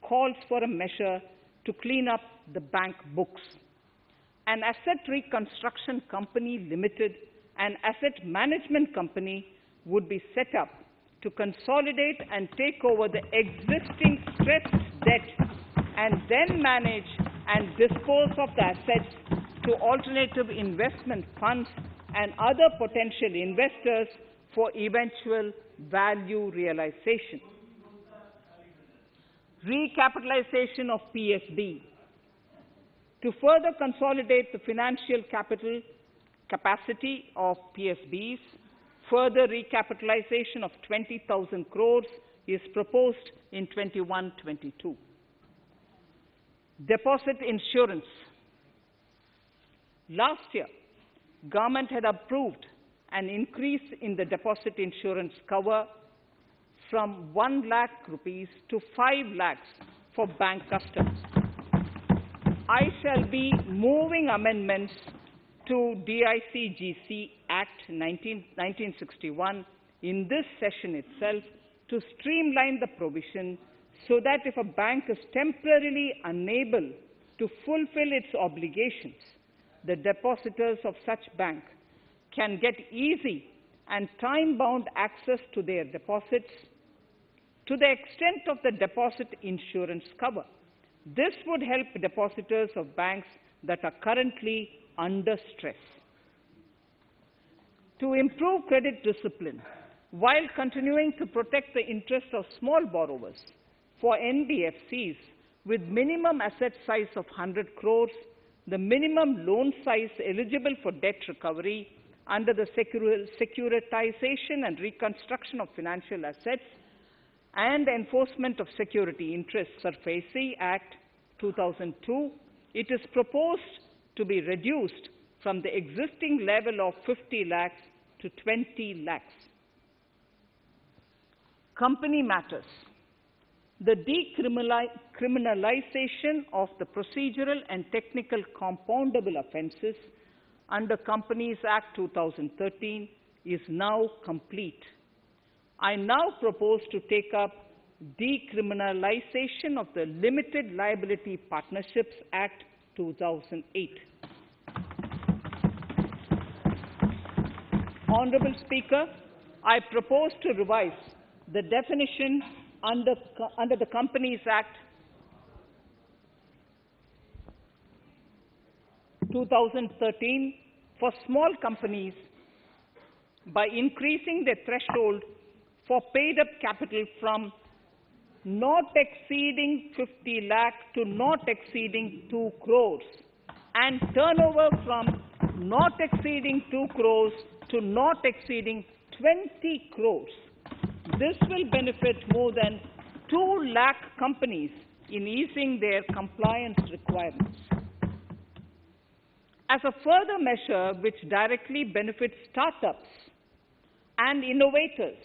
calls for a measure to clean up the bank books. An asset reconstruction company limited an asset management company would be set up to consolidate and take over the existing stressed debt and then manage and dispose of the assets to alternative investment funds and other potential investors for eventual value realization. Recapitalization of PSB. To further consolidate the financial capital capacity of PSBs, further recapitalization of 20,000 crores is proposed in 21-22. Deposit insurance. Last year, government had approved an increase in the deposit insurance cover from 1 lakh rupees to 5 lakhs for bank customers. I shall be moving amendments to DICGC Act 1961 in this session itself to streamline the provision so that if a bank is temporarily unable to fulfill its obligations, the depositors of such bank can get easy and time-bound access to their deposits to the extent of the deposit insurance cover. This would help depositors of banks that are currently under stress. To improve credit discipline, while continuing to protect the interests of small borrowers, for NBFCs with minimum asset size of 100 crores, the minimum loan size eligible for debt recovery under the Securitization and Reconstruction of Financial Assets and Enforcement of Security Interests, Frbm Act 2002, it is proposed to be reduced from the existing level of 50 lakhs to 20 lakhs. Company matters. The decriminalization of the procedural and technical compoundable offences under Companies Act 2013 is now complete. I now propose to take up decriminalization of the Limited Liability Partnerships Act 2008. Honourable Speaker, I propose to revise the definition under the Companies Act 2013 for small companies by increasing the threshold for paid-up capital from not exceeding 50 lakh to not exceeding 2 crores and turnover from not exceeding 2 crores to not exceeding 20 crores. This will benefit more than 2 lakh companies in easing their compliance requirements. As a further measure which directly benefits startups and innovators,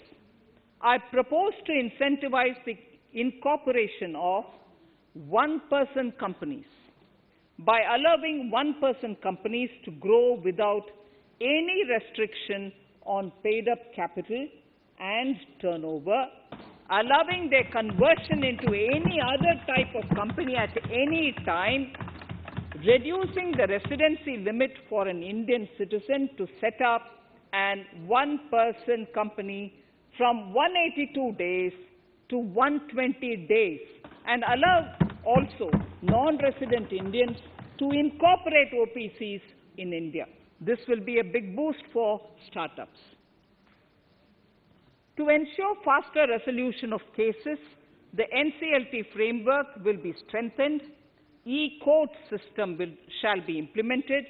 I propose to incentivize the incorporation of one-person companies by allowing one-person companies to grow without any restriction on paid-up capital and turnover, allowing their conversion into any other type of company at any time, reducing the residency limit for an Indian citizen to set up an one-person company from 182 days to 120 days, and allow also non-resident Indians to incorporate OPCs in India. This will be a big boost for startups. To ensure faster resolution of cases, the NCLT framework will be strengthened, e-court system shall be implemented,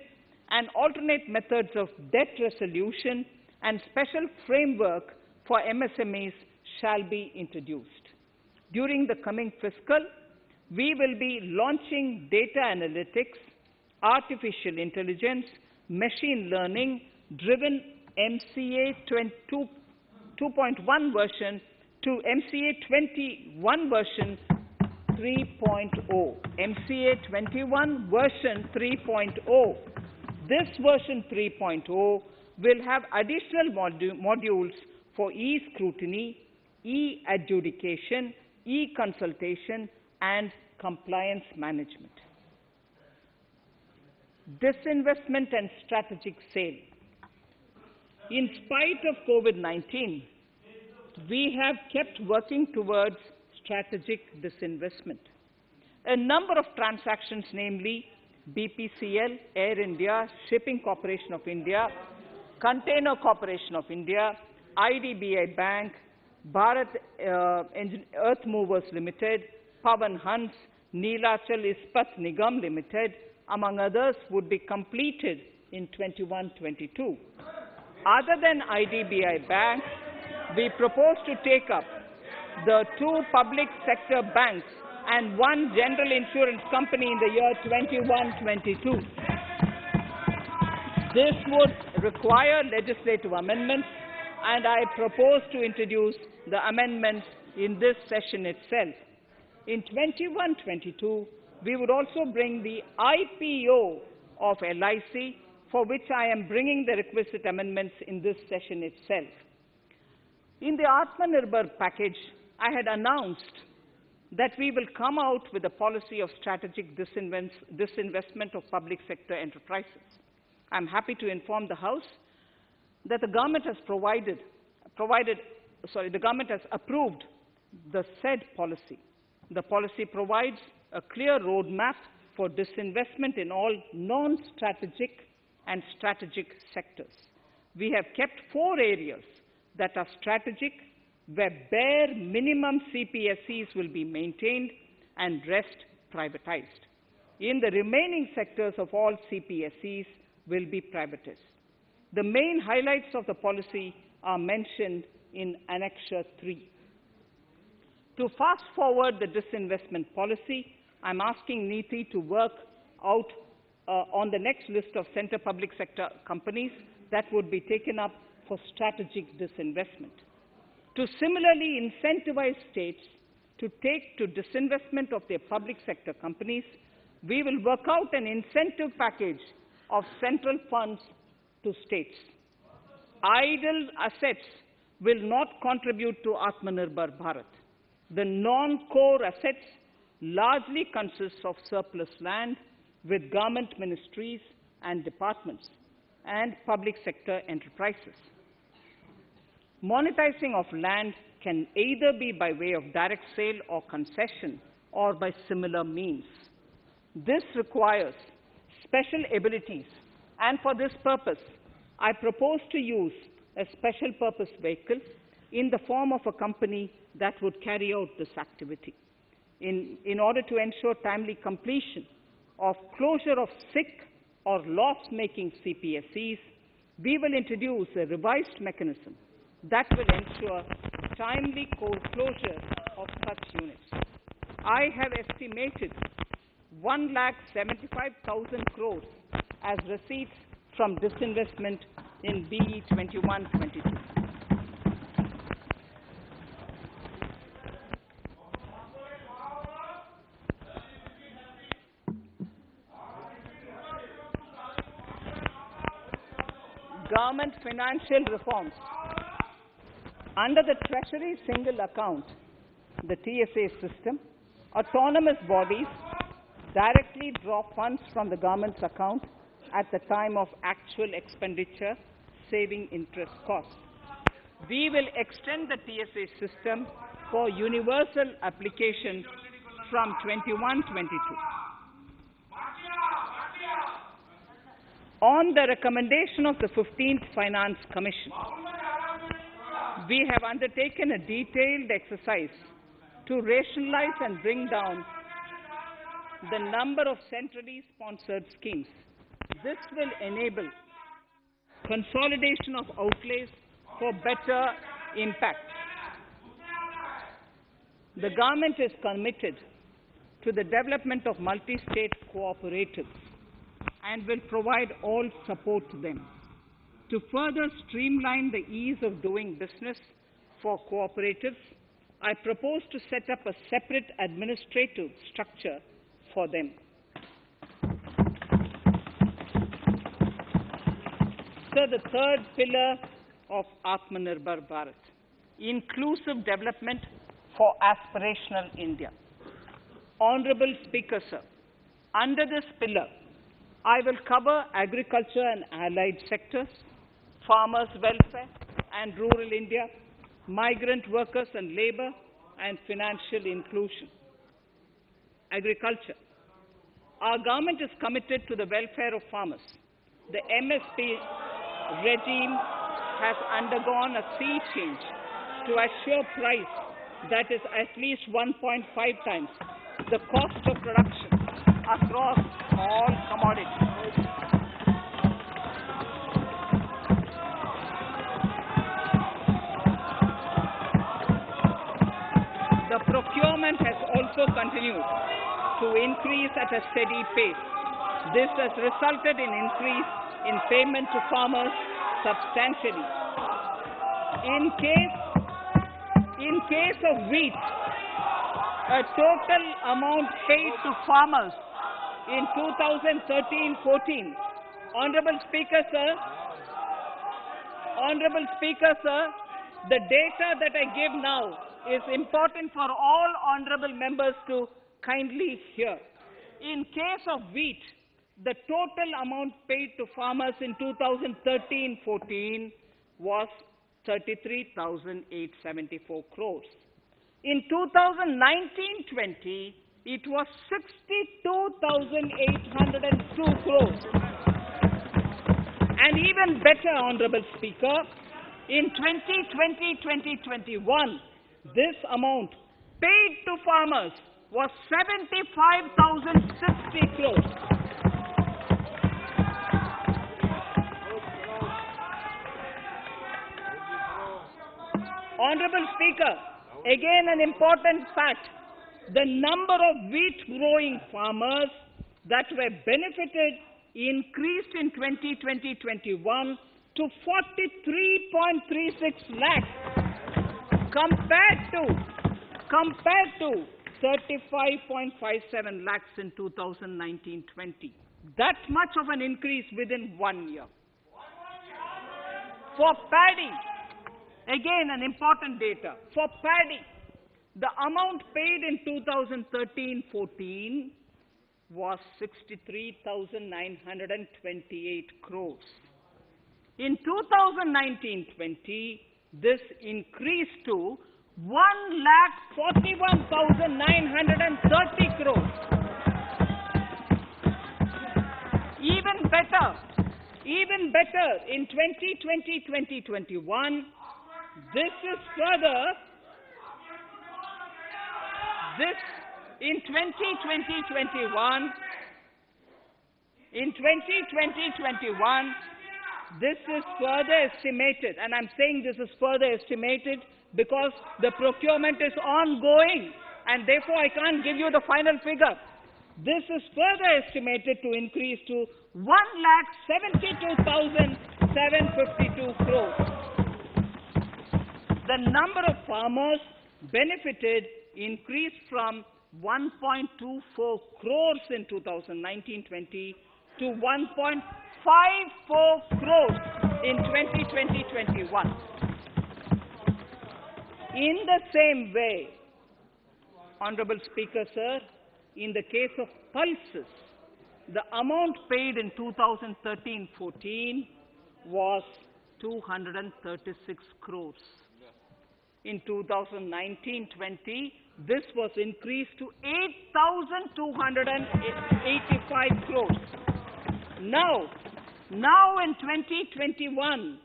and alternate methods of debt resolution and special framework for MSMEs shall be introduced. During the coming fiscal, we will be launching data analytics, artificial intelligence, machine learning driven MCA 2.1 version to MCA 21 version 3.0. MCA 21 version 3.0. This version 3.0 will have additional modules for e-scrutiny, e-adjudication, e-consultation, and compliance management. Disinvestment and strategic sale. In spite of COVID-19, we have kept working towards strategic disinvestment. A number of transactions, namely BPCL, Air India, Shipping Corporation of India, Container Corporation of India, IDBI Bank, Bharat Earth Movers Limited, Pawan Hans, Neelachal Ispat Nigam Limited, among others, would be completed in 21-22. Other than IDBI Bank, we propose to take up the 2 public sector banks and 1 general insurance company in the year 21-22. This would require legislative amendments, and I propose to introduce the amendments in this session itself. In 21-22, we would also bring the IPO of LIC, for which I am bringing the requisite amendments in this session itself. In the Atmanirbhar package, I had announced that we will come out with a policy of strategic disinvestment of public sector enterprises. I'm happy to inform the House that the government has the government has approved the said policy. The policy provides a clear roadmap for disinvestment in all non-strategic and strategic sectors. We have kept 4 areas that are strategic, where bare minimum CPSEs will be maintained and rest privatized. In the remaining sectors of all CPSEs will be privatized. The main highlights of the policy are mentioned in Annexure 3. To fast forward the disinvestment policy, I'm asking NITI to work out on the next list of center public sector companies that would be taken up for strategic disinvestment. To similarly incentivize states to take to disinvestment of their public sector companies, we will work out an incentive package of central funds to states. Idle assets will not contribute to Atmanirbhar Bharat. The non-core assets largely consist of surplus land with government ministries and departments and public sector enterprises. Monetizing of land can either be by way of direct sale or concession or by similar means. This requires special abilities, and for this purpose, I propose to use a special purpose vehicle in the form of a company that would carry out this activity. In order to ensure timely completion of closure of sick or loss-making CPSEs, we will introduce a revised mechanism that will ensure timely closure of such units. I have estimated 1,75,000 crores as receipts from disinvestment in BE 21-22. Government financial reforms. Under the Treasury Single Account, the TSA system, autonomous bodies directly draw funds from the government's account at the time of actual expenditure, saving interest costs. We will extend the TSA system for universal application from 21-22. On the recommendation of the 15th Finance Commission, we have undertaken a detailed exercise to rationalize and bring down the number of centrally sponsored schemes. This will enable consolidation of outlays for better impact. The government is committed to the development of multi-state cooperatives and will provide all support to them. To further streamline the ease of doing business for cooperatives, I propose to set up a separate administrative structure for them. So the third pillar of Atmanirbhar Bharat, inclusive development for aspirational India. Honorable Speaker, sir, under this pillar, I will cover agriculture and allied sectors, farmers' welfare and rural India, migrant workers and labor, and financial inclusion. Agriculture. Our government is committed to the welfare of farmers. The MSP regime has undergone a sea change to assure price that is at least 1.5 times the cost of production across all commodities. The procurement has also continued to increase at a steady pace. This has resulted in increase in payment to farmers substantially. In case of wheat, a total amount paid to farmers in 2013-14, Honorable Speaker, sir, the data that I give now is important for all honorable members to kindly hear. In case of wheat, the total amount paid to farmers in 2013-14 was 33,874 crores. In 2019-20, it was 62,802 crores. And even better, Honorable Speaker, in 2020-2021, this amount paid to farmers was 75,060 crores. Honorable Speaker, again an important fact, the number of wheat growing farmers that were benefited increased in 2020-21 to 43.36 lakhs compared to 35.57 lakhs in 2019-20. That much of an increase within 1 year. For paddy, again an important data. For paddy, the amount paid in 2013-14 was 63,928 crores. In 2019-20, this increased to 1,41,930 crores. Even better, in 2020-2021, in 2020-21, this is further estimated, and I'm saying this is further estimated because the procurement is ongoing, and therefore I can't give you the final figure. This is further estimated to increase to 1,72,752 crores. The number of farmers benefited increased from 1.24 crores in 2019-20 to 1.54 crores in 2020-21. In the same way, Honorable Speaker, sir, in the case of pulses, the amount paid in 2013-14 was 236 crores. In 2019-20, this was increased to 8,285 crores. Now in 2021,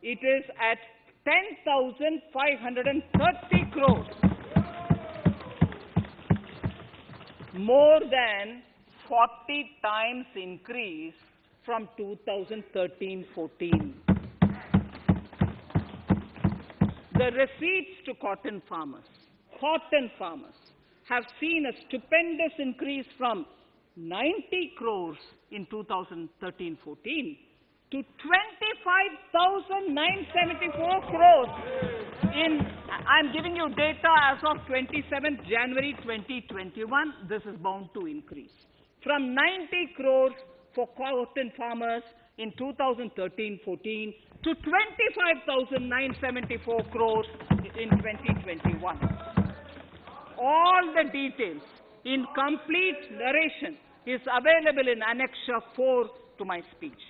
it is at 10,530 crores. More than 40 times increase from 2013-14. The receipts to cotton farmers have seen a stupendous increase from 90 crores in 2013-14 to 25,974 crores I'm giving you data as of 27th January 2021. This is bound to increase. From 90 crores for cotton farmers in 2013-14 to 25,974 crores in 2021. All the details in complete narration is available in Annexure 4 to my speech.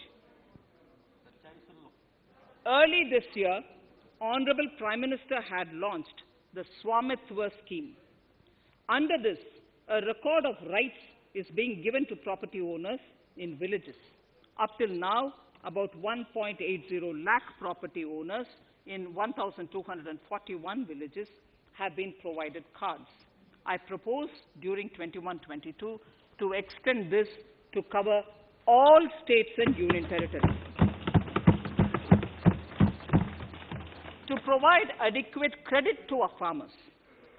Early this year, Honorable Prime Minister had launched the Swamitva scheme. Under this, a record of rights is being given to property owners in villages. Up till now, about 1.80 lakh property owners in 1,241 villages have been provided cards. I propose during 21-22 to extend this to cover all states and union territories. To provide adequate credit to our farmers,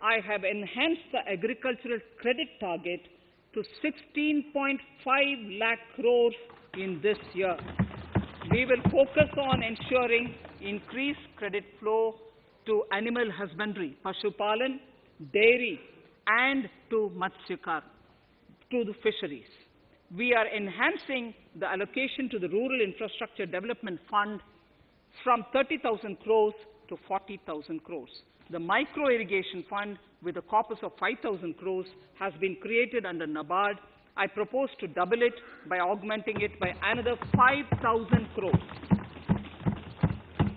I have enhanced the agricultural credit target to 16.5 lakh crores in this year. We will focus on ensuring increased credit flow to animal husbandry, Pashupalan, dairy, and to Matsyakar, to the fisheries. We are enhancing the allocation to the Rural Infrastructure Development Fund from 30,000 crores to 40,000 crores. The Micro Irrigation Fund, with a corpus of 5,000 crores, has been created under NABARD. I propose to double it by augmenting it by another 5,000 crores.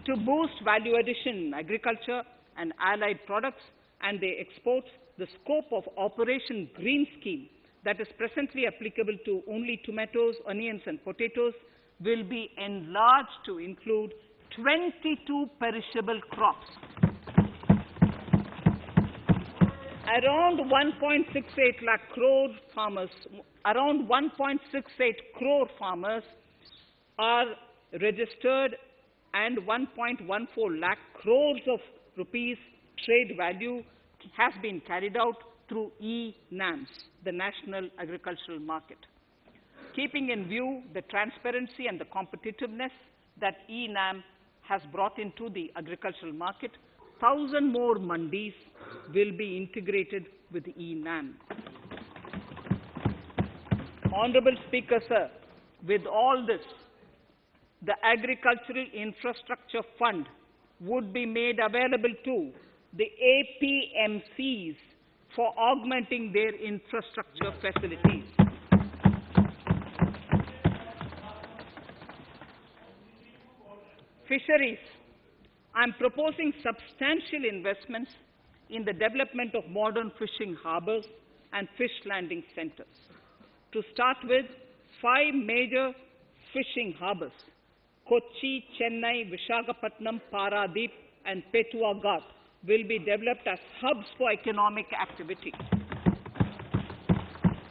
To boost value addition in agriculture and allied products and their exports, the scope of Operation Green Scheme, that is presently applicable to only tomatoes, onions, and potatoes, will be enlarged to include 22 perishable crops. Around 1.68 lakh crore farmers, around 1.68 crore farmers are registered, and 1.14 lakh crores of rupees trade value has been carried out through e-NAMs, the National Agricultural Market. Keeping in view the transparency and the competitiveness that e-NAM has brought into the agricultural market, 1,000 more mandis will be integrated with e-NAM. Honorable Speaker, sir, with all this, the Agricultural Infrastructure Fund would be made available to the APMCs for augmenting their infrastructure facilities. Fisheries. I am proposing substantial investments in the development of modern fishing harbors and fish landing centers. To start with, 5 major fishing harbors, Kochi, Chennai, Visakhapatnam, Paradip, and Petua Ghat, will be developed as hubs for economic activity.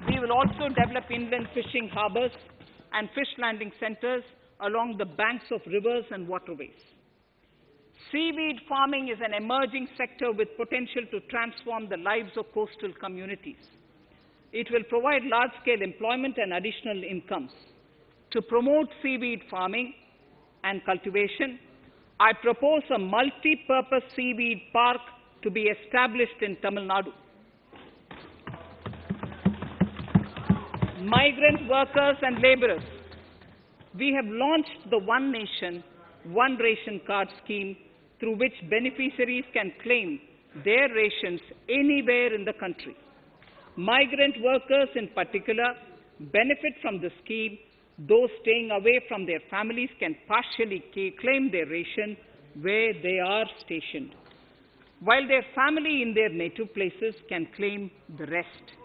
We will also develop inland fishing harbors and fish landing centers along the banks of rivers and waterways. Seaweed farming is an emerging sector with potential to transform the lives of coastal communities. It will provide large-scale employment and additional incomes. To promote seaweed farming and cultivation, I propose a multi-purpose seaweed park to be established in Tamil Nadu. Migrant workers and laborers. We have launched the One Nation, One Ration Card scheme, through which beneficiaries can claim their rations anywhere in the country. Migrant workers in particular benefit from the scheme. Those staying away from their families can partially claim their ration where they are stationed, while their family in their native places can claim the rest.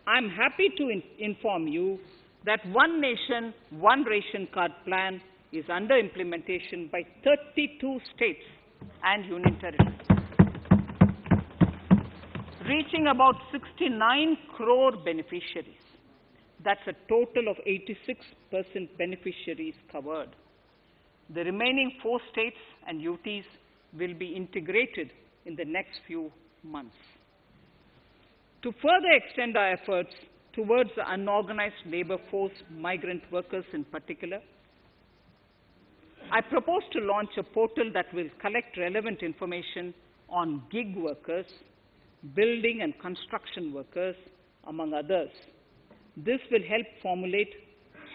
I am happy to inform you that One Nation, One Ration Card plan is under implementation by 32 states and union territories, reaching about 69 crore beneficiaries. That's a total of 86% beneficiaries covered. The remaining 4 states and UTs will be integrated in the next few months. To further extend our efforts towards the unorganized labor force, migrant workers in particular, I propose to launch a portal that will collect relevant information on gig workers, building and construction workers, among others. This will help formulate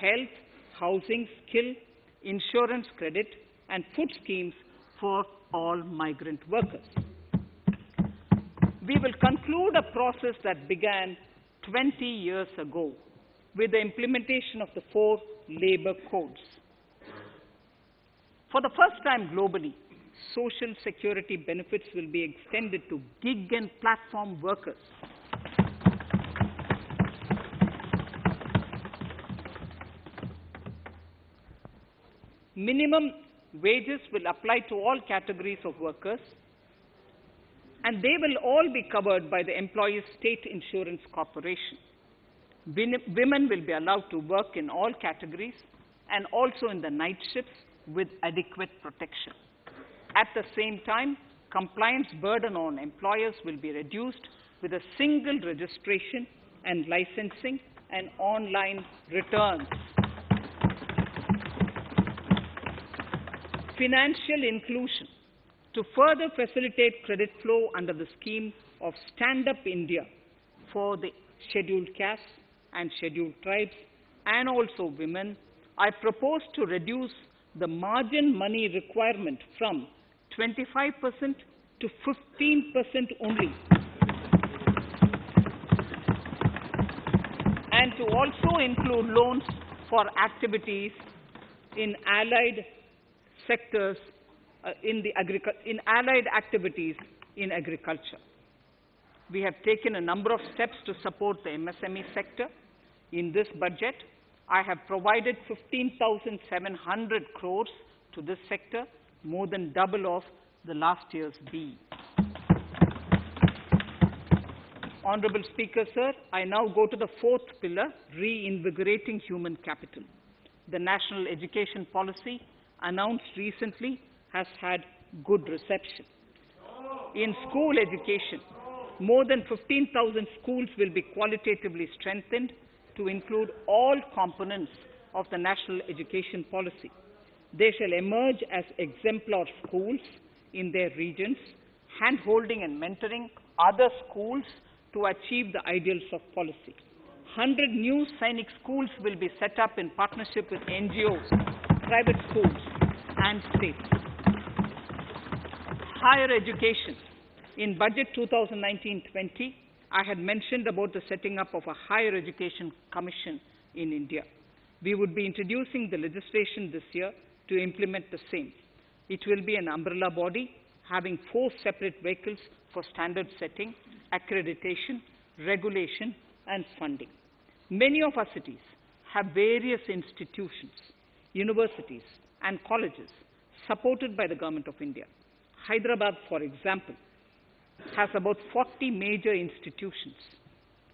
health, housing, skill, insurance credit, and food schemes for all migrant workers. We will conclude a process that began 20 years ago with the implementation of the 4 labor codes. For the first time globally, social security benefits will be extended to gig and platform workers. Minimum wages will apply to all categories of workers, and they will all be covered by the Employees State Insurance Corporation. Women will be allowed to work in all categories and also in the night shifts with adequate protection. At the same time, compliance burden on employers will be reduced with a single registration and licensing and online returns. Financial inclusion. To further facilitate credit flow under the scheme of Stand Up India for the scheduled castes and scheduled tribes and also women, I propose to reduce the margin money requirement from 25% to 15% only, and to also include loans for activities in allied sectors in allied activities in agriculture. We have taken a number of steps to support the MSME sector. In this budget, I have provided 15,700 crores to this sector, more than double of the last year's B. Honorable Speaker, sir, I now go to the fourth pillar, reinvigorating human capital. The national education policy announced recently has had good reception. In school education, more than 15,000 schools will be qualitatively strengthened to include all components of the national education policy. They shall emerge as exemplar schools in their regions, hand-holding and mentoring other schools to achieve the ideals of policy. 100 new Sainik schools will be set up in partnership with NGOs, private schools, and states. Higher education. In Budget 2019-20, I had mentioned about the setting up of a higher education commission in India. We would be introducing the legislation this year to implement the same. It will be an umbrella body having 4 separate vehicles for standard setting, accreditation, regulation, and funding. Many of our cities have various institutions, universities, and colleges supported by the Government of India. Hyderabad, for example, has about 40 major institutions.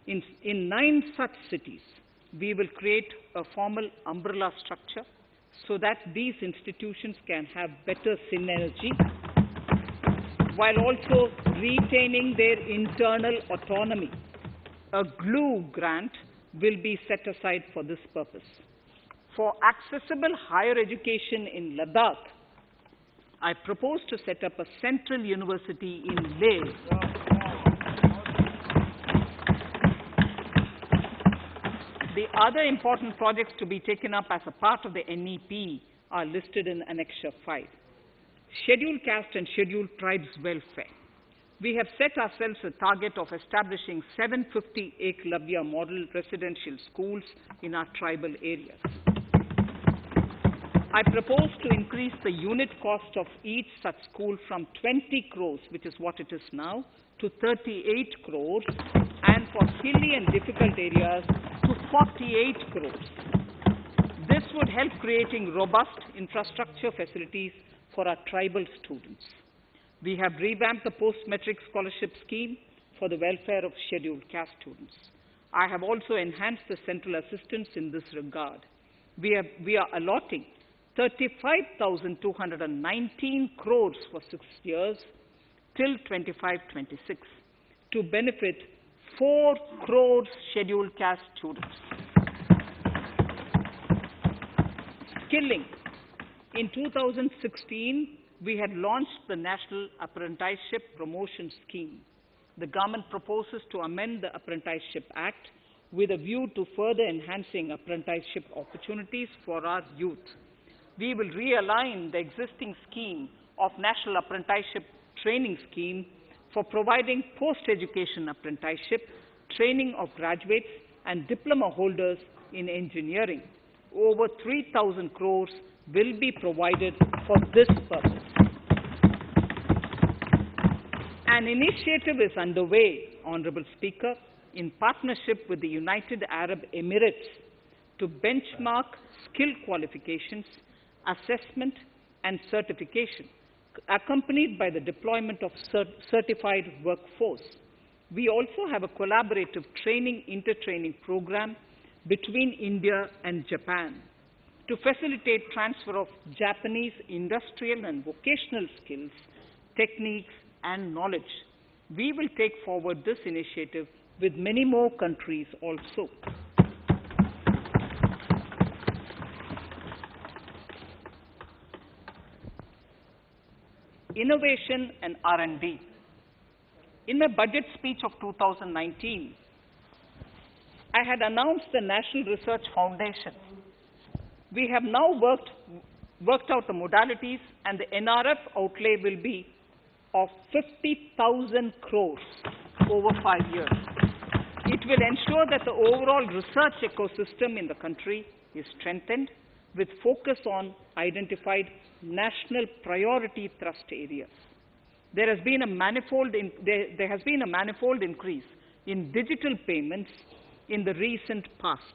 In 9 such cities, we will create a formal umbrella structure so that these institutions can have better synergy while also retaining their internal autonomy. A glue grant will be set aside for this purpose. For accessible higher education in Ladakh, I propose to set up a central university in Leh. The other important projects to be taken up as a part of the NEP are listed in Annexure 5. Scheduled caste and scheduled tribes welfare. We have set ourselves a target of establishing 750 Eklavya model residential schools in our tribal areas. I propose to increase the unit cost of each such school from 20 crores, which is what it is now, to 38 crores, and for hilly and difficult areas to 48 crores. This would help creating robust infrastructure facilities for our tribal students. We have revamped the post-metric scholarship scheme for the welfare of scheduled caste students. I have also enhanced the central assistance in this regard. We are allotting 35,219 crores for 6 years till 25-26 to benefit 4 crores scheduled caste students. Skilling. In 2016, we had launched the National Apprenticeship Promotion Scheme. The government proposes to amend the Apprenticeship Act with a view to further enhancing apprenticeship opportunities for our youth. We will realign the existing scheme of National Apprenticeship Training Scheme for providing post-education apprenticeship, training of graduates and diploma holders in engineering. Over 3,000 crores will be provided for this purpose. An initiative is underway, Honorable Speaker, in partnership with the United Arab Emirates to benchmark skill qualifications, assessment and certification, accompanied by the deployment of certified workforce. We also have a collaborative intertraining program between India and Japan to facilitate transfer of Japanese industrial and vocational skills, techniques, and knowledge. We will take forward this initiative with many more countries also. Innovation and R&D. In my budget speech of 2019, I had announced the National Research Foundation. We have now worked out the modalities, and the NRF outlay will be of 50,000 crores over 5 years. It will ensure that the overall research ecosystem in the country is strengthened with focus on identified national priority thrust areas. There has been a manifold increase in digital payments in the recent past.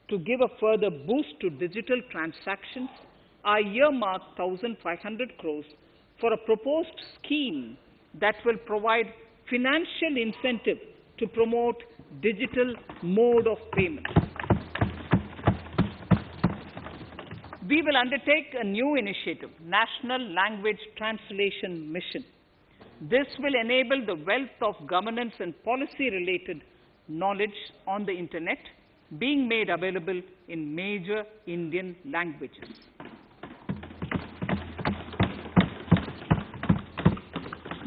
To give a further boost to digital transactions, I earmarked 1,500 crores for a proposed scheme that will provide financial incentive to promote digital mode of payment. We will undertake a new initiative, National Language Translation Mission. This will enable the wealth of governance and policy-related knowledge on the Internet being made available in major Indian languages.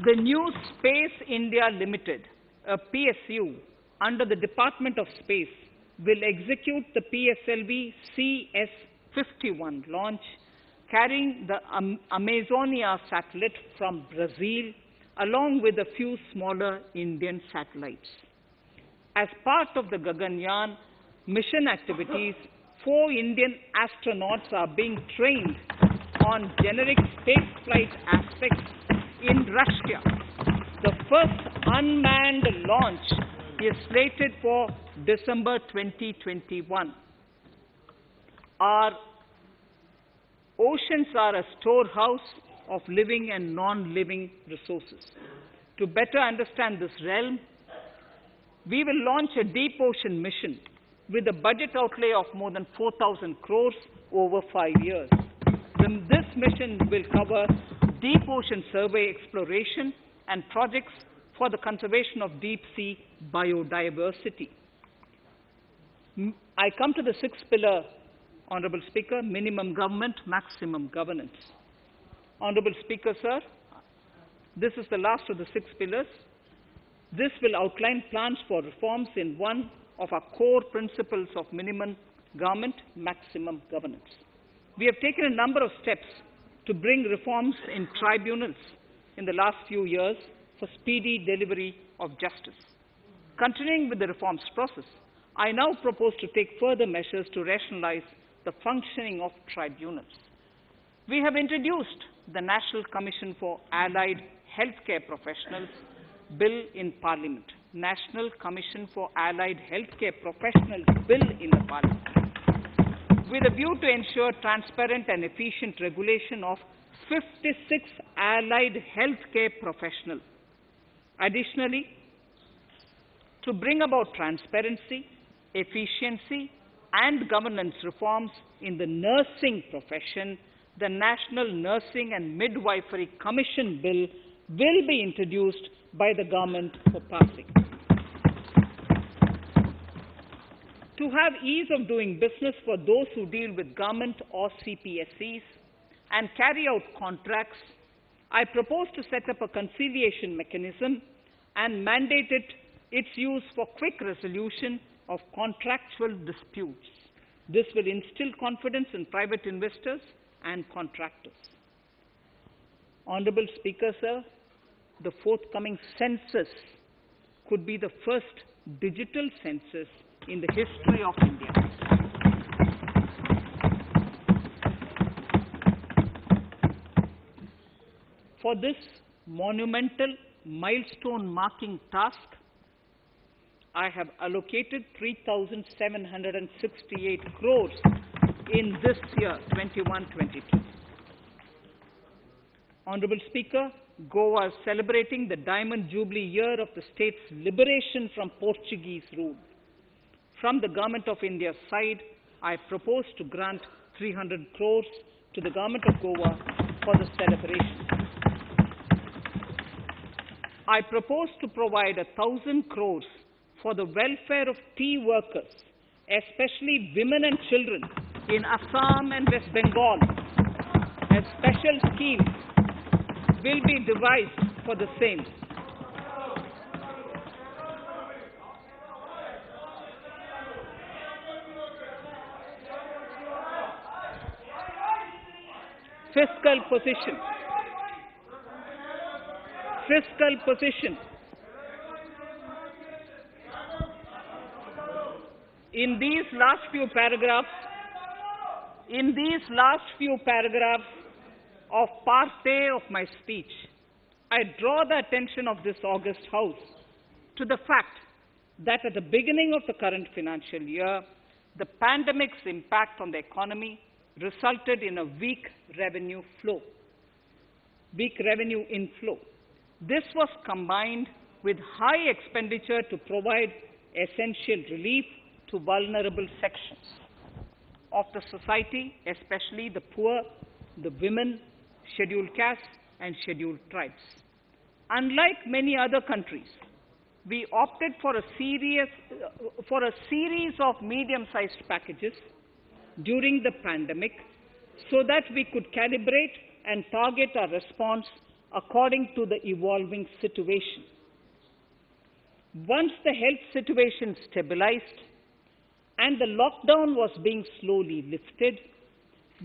The new Space India Limited, a PSU, under the Department of Space, will execute the PSLV CS-51 launch, carrying the Amazonia satellite from Brazil, along with a few smaller Indian satellites. As part of the Gaganyaan mission activities, 4 Indian astronauts are being trained on generic spaceflight aspects in Russia. The first unmanned launch is slated for December 2021. Our oceans are a storehouse of living and non-living resources. To better understand this realm, we will launch a deep ocean mission with a budget outlay of more than 4,000 crores over 5 years. This mission will cover deep ocean survey exploration and projects for the conservation of deep sea biodiversity. I come to the 6th pillar, Honorable Speaker, minimum government, maximum governance. Honorable Speaker, sir, this is the last of the 6 pillars. This will outline plans for reforms in one of our core principles of minimum government, maximum governance. We have taken a number of steps to bring reforms in tribunals in the last few years for speedy delivery of justice. Continuing with the reforms process, I now propose to take further measures to rationalize the functioning of tribunals. We have introduced the National Commission for Allied Healthcare Professionals Bill in Parliament. National Commission for Allied Healthcare Professionals Bill in the Parliament, with a view to ensure transparent and efficient regulation of 56 allied healthcare professionals. Additionally, to bring about transparency, efficiency, and governance reforms in the nursing profession, the National Nursing and Midwifery Commission Bill will be introduced by the government for passing. To have ease of doing business for those who deal with government or CPSEs and carry out contracts, I propose to set up a conciliation mechanism and mandate its use for quick resolution of contractual disputes. This will instill confidence in private investors and contractors. Honorable Speaker, sir, the forthcoming census could be the first digital census in the history of India. For this monumental milestone marking task, I have allocated 3,768 crores in this year, 21-22. Honorable Speaker, Goa is celebrating the Diamond Jubilee year of the state's liberation from Portuguese rule. From the Government of India's side, I propose to grant 300 crores to the Government of Goa for the celebration. I propose to provide 1,000 crores for the welfare of tea workers, especially women and children in Assam and West Bengal. A special scheme will be devised for the same. Fiscal position. Fiscal position. In these last few paragraphs of part A of my speech, I draw the attention of this august House to the fact that at the beginning of the current financial year, the pandemic's impact on the economy resulted in a weak revenue inflow. This was combined with high expenditure to provide essential relief to vulnerable sections of the society, especially the poor, the women, scheduled castes, and scheduled tribes. Unlike many other countries, we opted for a series of medium-sized packages during the pandemic so that we could calibrate and target our response according to the evolving situation. Once the health situation stabilized and the lockdown was being slowly lifted,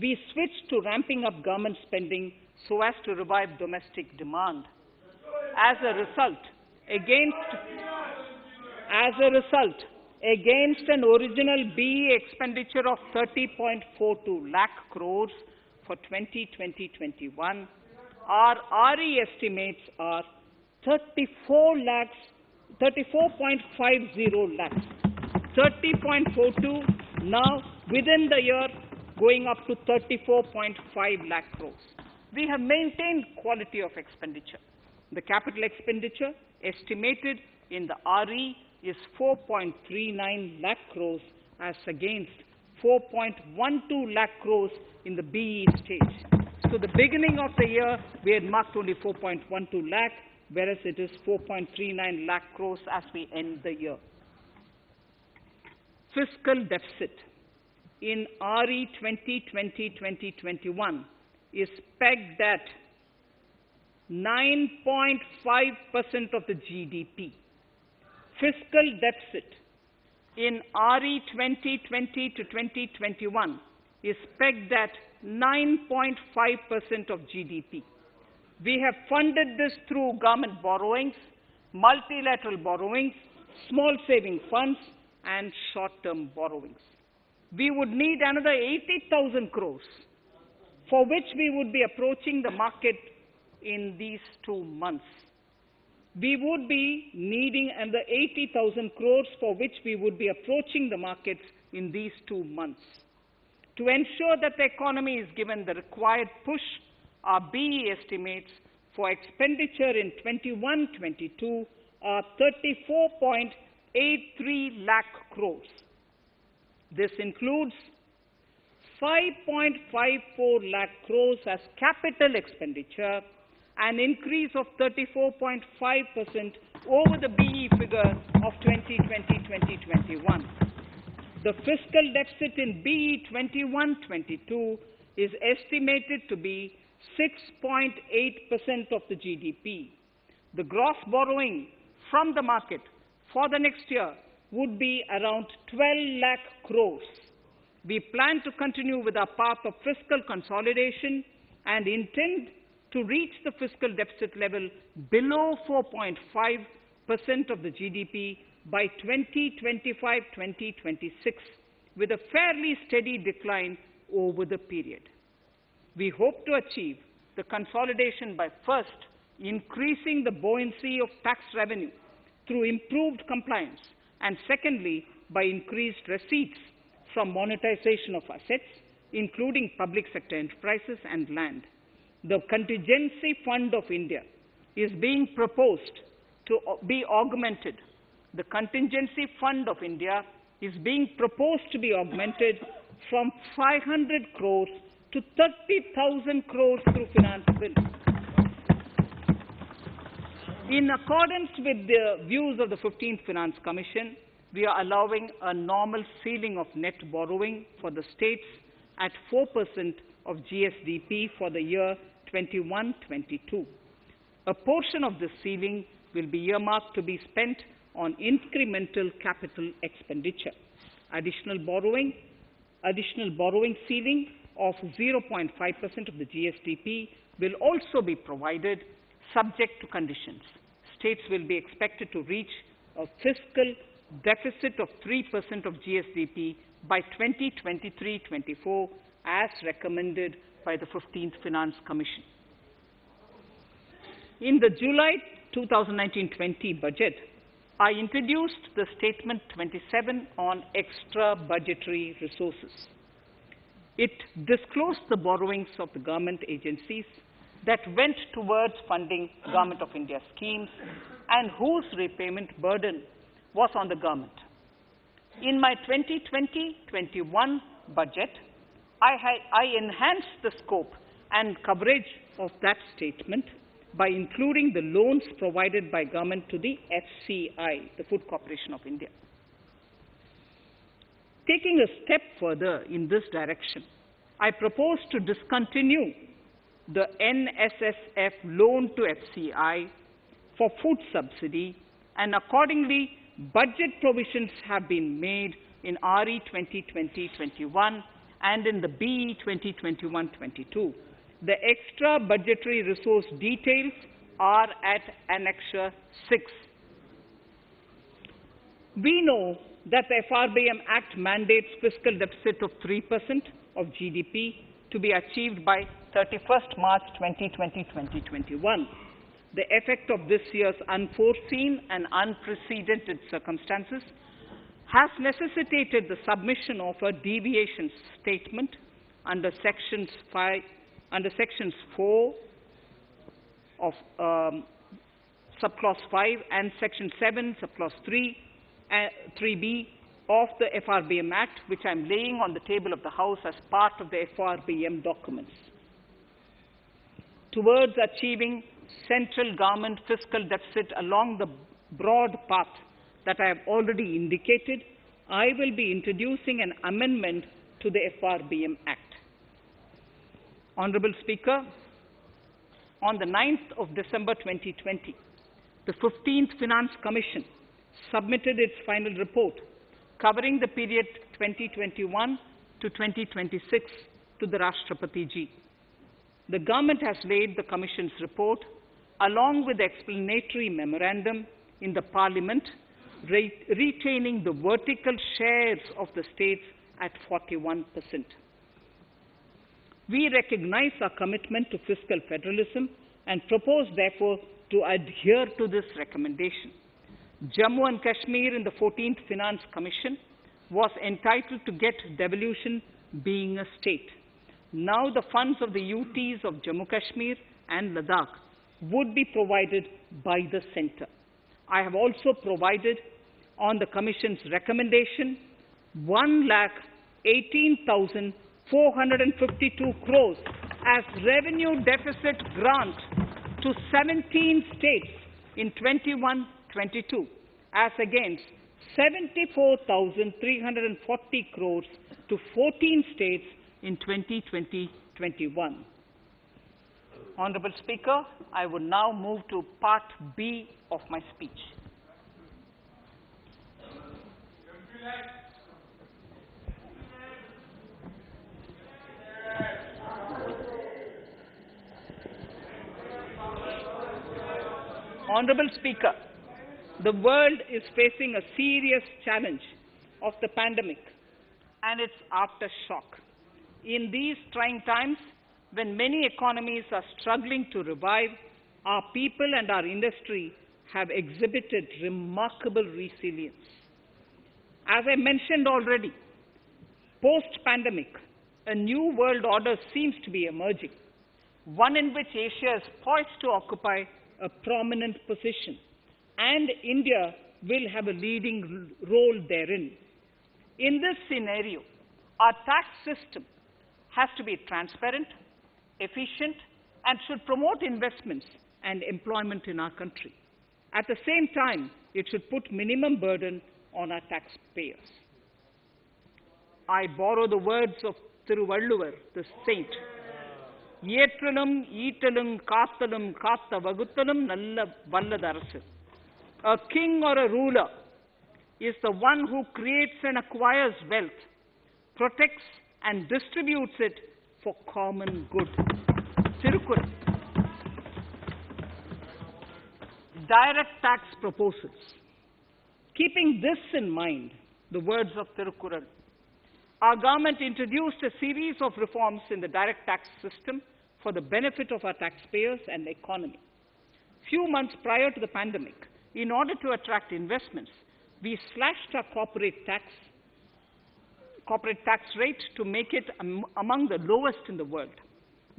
we switched to ramping up government spending so as to revive domestic demand. As a result, against an original BE expenditure of 30.42 lakh crores for 2020-21, our RE estimates are 34.50 lakhs. 30.42 now within the year going up to 34.5 lakh crores. We have maintained quality of expenditure. The capital expenditure estimated in the RE is 4.39 lakh crores as against 4.12 lakh crores in the BE stage. So the beginning of the year, we had marked only 4.12 lakh, whereas it is 4.39 lakh crores as we end the year. Fiscal deficit in RE 2020-2021 is pegged at 9.5% of the GDP. Fiscal deficit in RE 2020-2021 is pegged at 9.5% of GDP. We have funded this through government borrowings, multilateral borrowings, small saving funds, and short-term borrowings. We would need another 80,000 crores, for which we would be approaching the market in these 2 months. We would be needing another 80,000 crores, for which we would be approaching the markets in these 2 months. To ensure that the economy is given the required push, our BE estimates for expenditure in 21-22 are 34.83 lakh crores. This includes 5.54 lakh crores as capital expenditure, an increase of 34.5% over the BE figure of 2020-2021. The fiscal deficit in BE 21-22 is estimated to be 6.8% of the GDP. The gross borrowing from the market for the next year would be around 12 lakh crores. We plan to continue with our path of fiscal consolidation and intend to reach the fiscal deficit level below 4.5% of the GDP by 2025-2026, with a fairly steady decline over the period. We hope to achieve the consolidation by first increasing the buoyancy of tax revenue through improved compliance, and secondly, by increased receipts from monetization of assets, including public sector enterprises and land. The Contingency Fund of India is being proposed to be augmented. The Contingency Fund of India is being proposed to be augmented from 500 crores to 30,000 crores through finance bill. In accordance with the views of the 15th Finance Commission, we are allowing a normal ceiling of net borrowing for the states at 4% of GSDP for the year 21-22. A portion of this ceiling will be earmarked to be spent on incremental capital expenditure. Additional borrowing ceiling of 0.5% of the GSDP will also be provided subject to conditions. States will be expected to reach a fiscal deficit of 3% of GSDP by 2023-24 as recommended by the 15th Finance Commission. In the July 2019-20 budget, I introduced the Statement 27 on extra budgetary resources. It disclosed the borrowings of the government agencies that went towards funding Government of India schemes and whose repayment burden was on the government. In my 2020-21 budget, I enhanced the scope and coverage of that statement by including the loans provided by government to the FCI, the Food Corporation of India. Taking a step further in this direction, I propose to discontinue the NSSF loan to FCI for food subsidy, and accordingly, budget provisions have been made in RE 2020-21 and in the BE 2021-22. The extra budgetary resource details are at Annexure 6. We know that the Frbm Act mandates fiscal deficit of 3% of GDP to be achieved by 31st March 2020-2021. The effect of this year's unforeseen and unprecedented circumstances has necessitated the submission of a deviation statement under Sections 4 of Subclause 5 and Section 7, Subclause 3b of the Frbm Act, which I am laying on the table of the House as part of the Frbm documents. Towards achieving central government fiscal deficit along the broad path that I have already indicated, I will be introducing an amendment to the Frbm Act. Honourable Speaker, on the 9th of December 2020, the 15th Finance Commission submitted its final report covering the period 2021 to 2026 to the Rashtrapati Ji. The government has laid the Commission's report along with the explanatory memorandum in the Parliament, retaining the vertical shares of the states at 41%. We recognize our commitment to fiscal federalism and propose, therefore, to adhere to this recommendation. Jammu and Kashmir in the 14th Finance Commission was entitled to get devolution being a state. Now the funds of the UTs of Jammu Kashmir and Ladakh would be provided by the centre. I have also provided on the Commission's recommendation 1,18,452 crores as revenue deficit grant to 17 states in 21-22, as against 74,340 crores to 14 states in 2020-21. Honourable Speaker, I would now move to Part B of my speech. Honourable Speaker, the world is facing a serious challenge of the pandemic and its aftershock. In these trying times, when many economies are struggling to revive, our people and our industry have exhibited remarkable resilience. As I mentioned already, post-pandemic, a new world order seems to be emerging, one in which Asia is poised to occupy a prominent position, and India will have a leading role therein. In this scenario, our tax system has to be transparent, efficient, and should promote investments and employment in our country. At the same time, it should put minimum burden on our taxpayers. I borrow the words of Thiruvalluvar, the saint. Yetralum, Eatalum, Kathalum, Katha Vaguthalum, Nalla Valladarasu. A king or a ruler is the one who creates and acquires wealth, protects and distributes it for common good. Tirukkural. Direct tax proposals. Keeping this in mind, the words of Tirukkural, our government introduced a series of reforms in the direct tax system for the benefit of our taxpayers and the economy. Few months prior to the pandemic, in order to attract investments, we slashed our corporate tax rate to make it among the lowest in the world.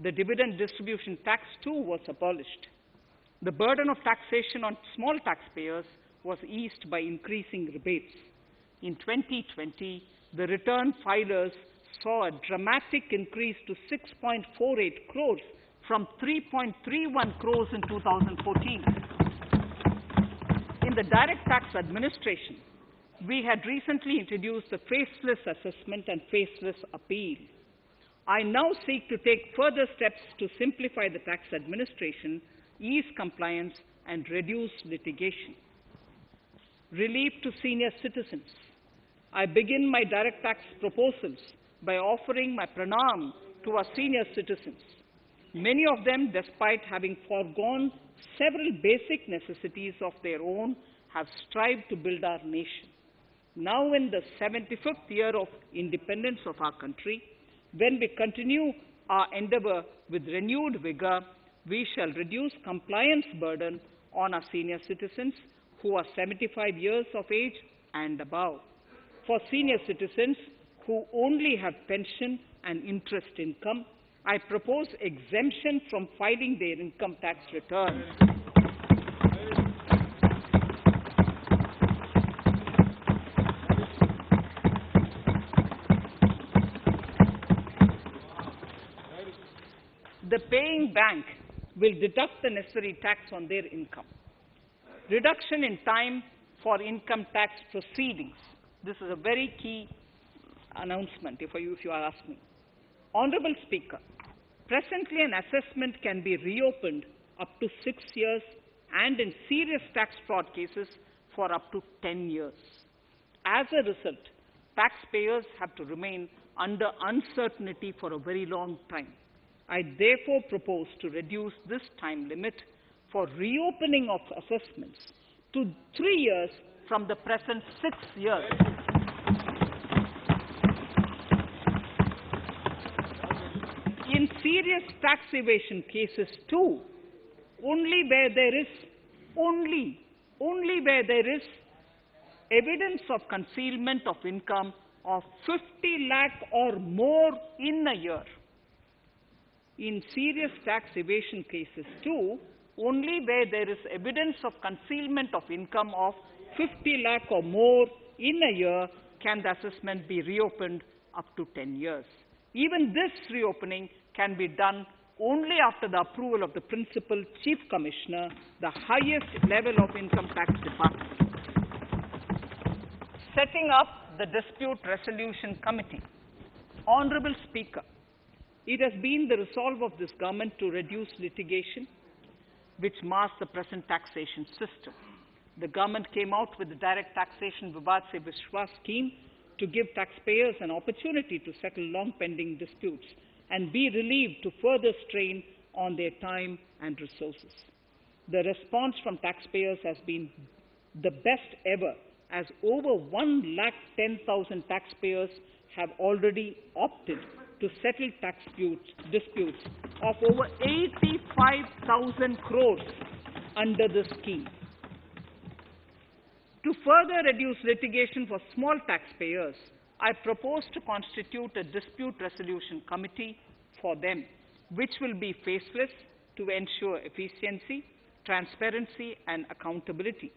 The dividend distribution tax too was abolished. The burden of taxation on small taxpayers was eased by increasing rebates. In 2020, the return filers saw a dramatic increase to 6.48 crores from 3.31 crores in 2014. In the direct tax administration, we had recently introduced the faceless assessment and faceless appeal. I now seek to take further steps to simplify the tax administration, ease compliance, and reduce litigation. Relief to senior citizens. I begin my direct tax proposals by offering my pranam to our senior citizens. Many of them, despite having foregone several basic necessities of their own, have strived to build our nation. Now in the 75th year of independence of our country, when we continue our endeavor with renewed vigor, we shall reduce compliance burden on our senior citizens who are 75 years of age and above. For senior citizens who only have pension and interest income, I propose exemption from filing their income tax returns. The paying bank will deduct the necessary tax on their income. Reduction in time for income tax proceedings. This is a very key announcement if you are asking. Honorable Speaker, presently an assessment can be reopened up to 6 years and in serious tax fraud cases for up to 10 years. As a result, taxpayers have to remain under uncertainty for a very long time. I therefore propose to reduce this time limit for reopening of assessments to 3 years from the present 6 years. In serious tax evasion cases too, only where there is evidence of concealment of income of 50 lakh or more in a year. In serious tax evasion cases too, only where there is evidence of concealment of income of 50 lakh or more in a year can the assessment be reopened up to 10 years. Even this reopening can be done only after the approval of the Principal Chief Commissioner, the highest level of Income Tax Department. Setting up the Dispute Resolution Committee. Honorable Speaker, it has been the resolve of this government to reduce litigation, which mars the present taxation system. The government came out with the Direct Taxation Vivad Se Vishwas scheme to give taxpayers an opportunity to settle long-pending disputes and be relieved to further strain on their time and resources. The response from taxpayers has been the best ever, as over 110,000 taxpayers have already opted to settle tax disputes of over 85,000 crores under the scheme. To further reduce litigation for small taxpayers, I propose to constitute a dispute resolution committee for them, which will be faceless to ensure efficiency, transparency, and accountability.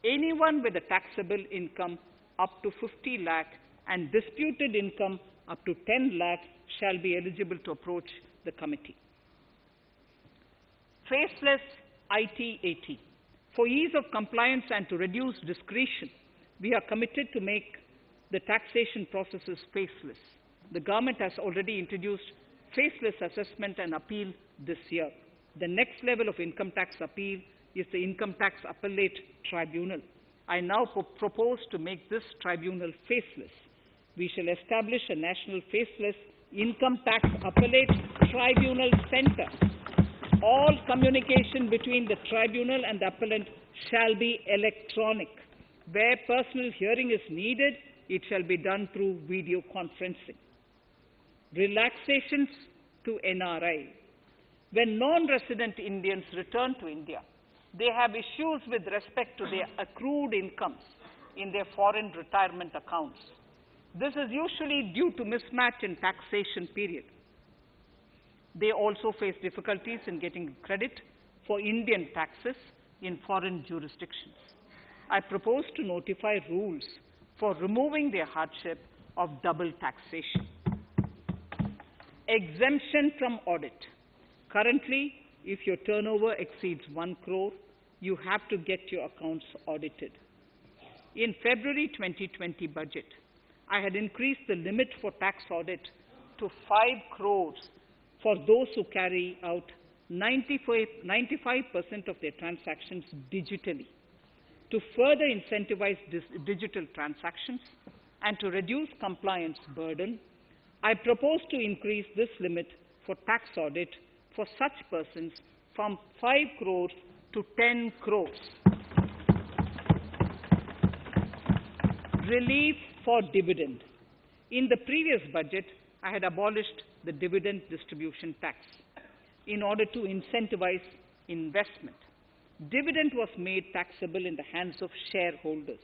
Anyone with a taxable income up to 50 lakh and disputed income up to 10 lakh shall be eligible to approach the committee. Faceless IT-AT. For ease of compliance and to reduce discretion, we are committed to make the taxation processes faceless. The government has already introduced faceless assessment and appeal this year. The next level of income tax appeal is the Income Tax Appellate Tribunal. I now propose to make this tribunal faceless. We shall establish a national faceless Income Tax Appellate Tribunal Center. All communication between the tribunal and the appellant shall be electronic. Where personal hearing is needed, it shall be done through video conferencing. Relaxations to NRI. When non-resident Indians return to India, they have issues with respect to their accrued incomes in their foreign retirement accounts. This is usually due to mismatch in taxation period. They also face difficulties in getting credit for Indian taxes in foreign jurisdictions. I propose to notify rules for removing their hardship of double taxation. Exemption from audit. Currently, if your turnover exceeds 1 crore, you have to get your accounts audited. In February 2020 budget, I had increased the limit for tax audit to 5 crores for those who carry out 95% of their transactions digitally. To further incentivize digital transactions and to reduce compliance burden, I propose to increase this limit for tax audit for such persons from 5 crores to 10 crores. Relief for dividend. In the previous budget, I had abolished the dividend distribution tax in order to incentivize investment. Dividend was made taxable in the hands of shareholders.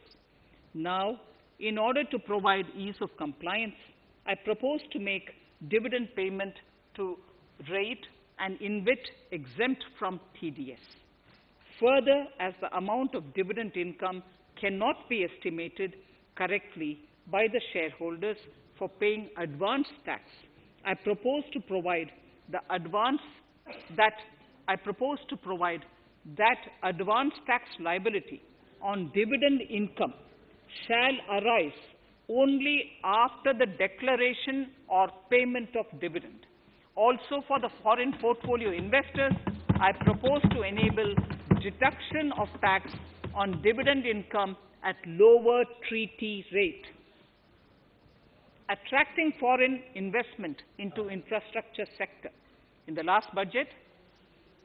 Now, in order to provide ease of compliance, I propose to make dividend payment to rate and InvIT exempt from TDS. Further, as the amount of dividend income cannot be estimated correctly by the shareholders for paying advance tax, I propose to provide that advance tax liability on dividend income shall arise only after the declaration or payment of dividend. Also, for the foreign portfolio investors, I propose to enable deduction of tax on dividend income at lower treaty rate. Attracting foreign investment into infrastructure sector. In the last budget,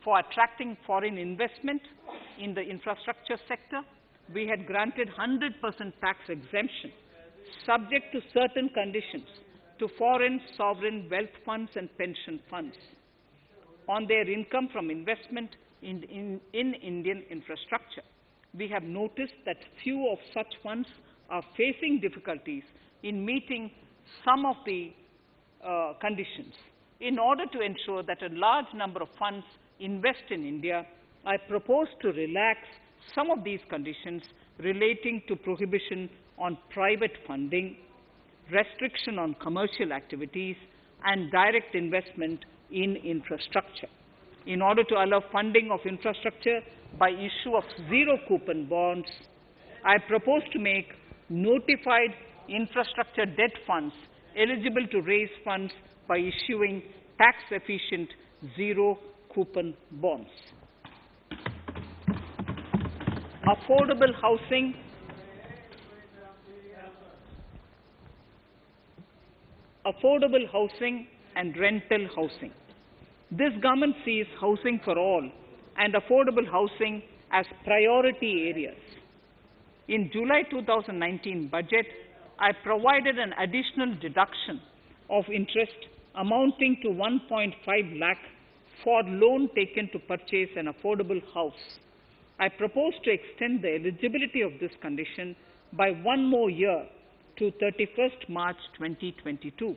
for attracting foreign investment in the infrastructure sector, we had granted 100% tax exemption, subject to certain conditions, to foreign sovereign wealth funds and pension funds on their income from investment in Indian infrastructure. We have noticed that few of such funds are facing difficulties in meeting some of the conditions. In order to ensure that a large number of funds invest in India, I propose to relax some of these conditions relating to prohibition on private funding, restriction on commercial activities, and direct investment in infrastructure. In order to allow funding of infrastructure by issue of zero-coupon bonds, I propose to make notified infrastructure debt funds eligible to raise funds by issuing tax-efficient zero-coupon bonds. Affordable housing. Affordable housing and rental housing. This government sees housing for all and affordable housing as priority areas. In July 2019 budget, I provided an additional deduction of interest amounting to 1.5 lakh for loan taken to purchase an affordable house. I propose to extend the eligibility of this condition by 1 more year to 31st March 2022.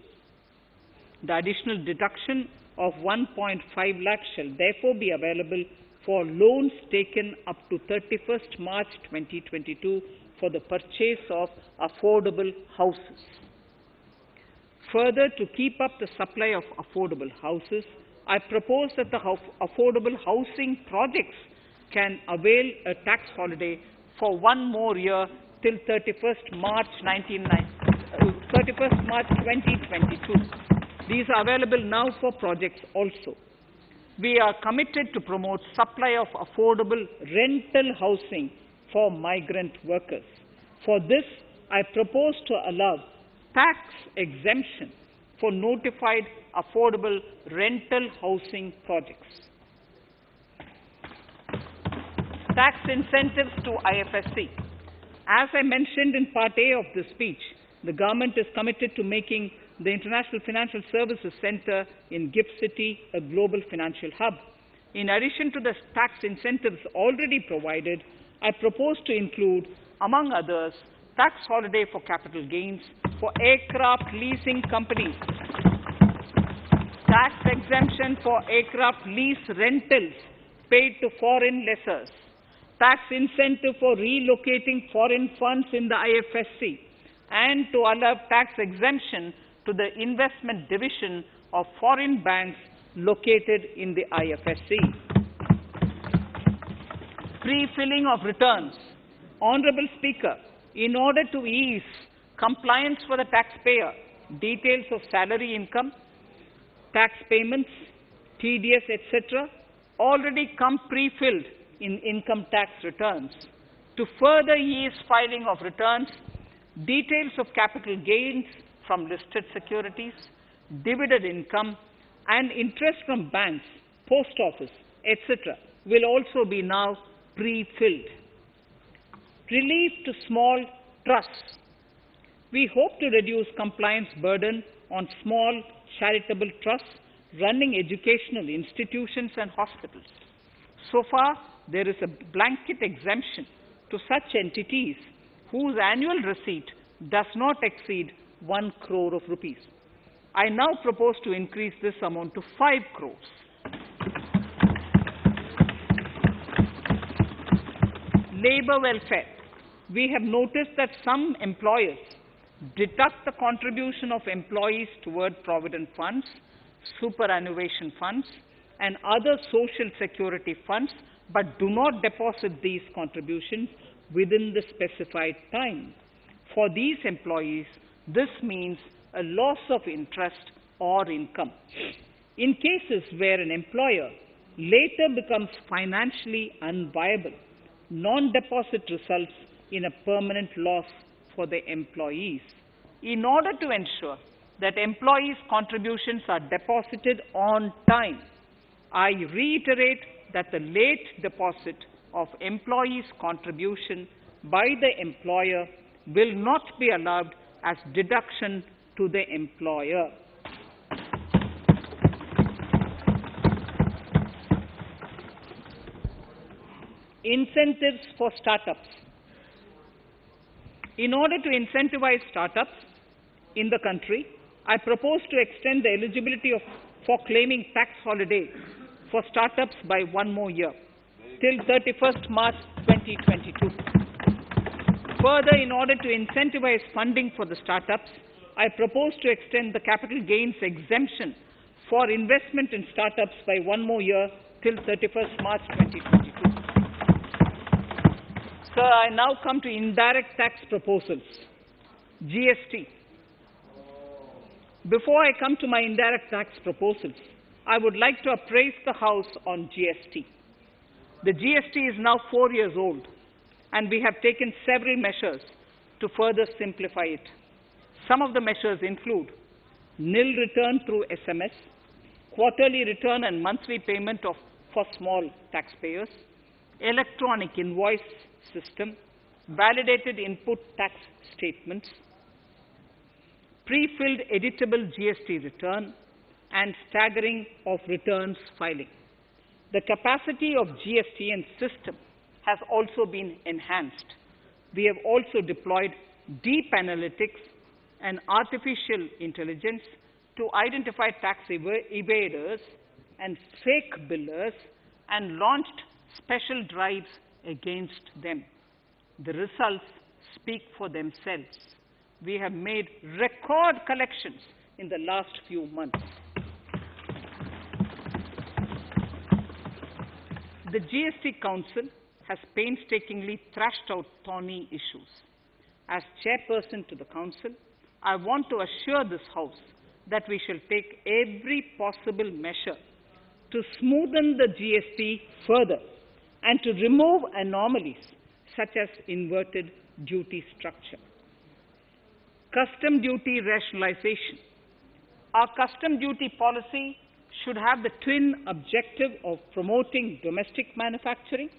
The additional deduction of 1.5 lakhs shall therefore be available for loans taken up to 31st March 2022 for the purchase of affordable houses. Further, to keep up the supply of affordable houses, I propose that the affordable housing projects can avail a tax holiday for 1 more year till 31st March 2022. These are available now for projects also. We are committed to promote supply of affordable rental housing for migrant workers. For this, I propose to allow tax exemption for notified affordable rental housing projects. Tax incentives to Ifsc. As I mentioned in Part A of this speech, the government is committed to making the International Financial Services Center in GIFT City a global financial hub. In addition to the tax incentives already provided, I propose to include, among others, tax holiday for capital gains for aircraft leasing companies, tax exemption for aircraft lease rentals paid to foreign lessors, tax incentive for relocating foreign funds in the Ifsc, and to allow tax exemption to the investment division of foreign banks located in the Ifsc. Pre-filling of returns. Honorable Speaker, in order to ease compliance for the taxpayer, details of salary income, tax payments, TDS, etc., already come pre-filled in income tax returns. To further ease filing of returns, details of capital gains from listed securities, dividend income, and interest from banks, post office, etc., will also be now pre-filled. Relief to small trusts. We hope to reduce compliance burden on small charitable trusts running educational institutions and hospitals. So far, there is a blanket exemption to such entities whose annual receipt does not exceed 1 crore of rupees. I now propose to increase this amount to 5 crores. Labor welfare. We have noticed that some employers deduct the contribution of employees toward provident funds, superannuation funds, and other social security funds, but do not deposit these contributions within the specified time. For these employees, this means a loss of interest or income. In cases where an employer later becomes financially unviable, non-deposit results in a permanent loss for the employees. In order to ensure that employees' contributions are deposited on time, I reiterate that the late deposit of employees' contribution by the employer will not be allowed as deduction to the employer. Incentives for startups. In order to incentivize startups in the country, I propose to extend the eligibility for claiming tax holiday for startups by 1 more year, till 31st March 2022. Further, in order to incentivize funding for the startups, I propose to extend the capital gains exemption for investment in startups by 1 more year till 31st March 2022. Sir, I now come to indirect tax proposals, GST. Before I come to my indirect tax proposals, I would like to appraise the House on GST. The GST is now 4 years old, and we have taken several measures to further simplify it. Some of the measures include nil return through SMS, quarterly return and monthly payment for small taxpayers, electronic invoice system, validated input tax statements, pre-filled editable GST return, and staggering of returns filing. The capacity of GST and system has also been enhanced. We have also deployed deep analytics and artificial intelligence to identify tax evaders and fake billers and launched special drives against them. The results speak for themselves. We have made record collections in the last few months. The GST Council has painstakingly thrashed out thorny issues. As chairperson to the Council, I want to assure this House that we shall take every possible measure to smoothen the GST further and to remove anomalies such as inverted duty structure. Custom duty rationalization. Our custom duty policy should have the twin objective of promoting domestic manufacturing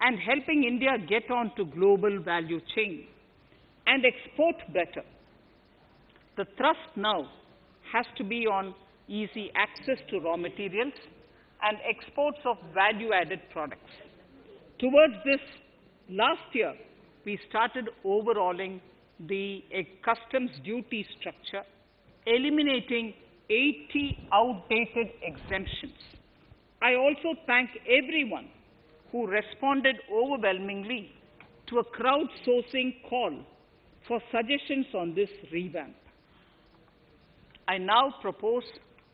and helping India get on to global value chain and export better. The thrust now has to be on easy access to raw materials and exports of value-added products. Towards this, last year, we started overhauling the customs duty structure, eliminating 80 outdated exemptions. I also thank everyone who responded overwhelmingly to a crowdsourcing call for suggestions on this revamp. I now propose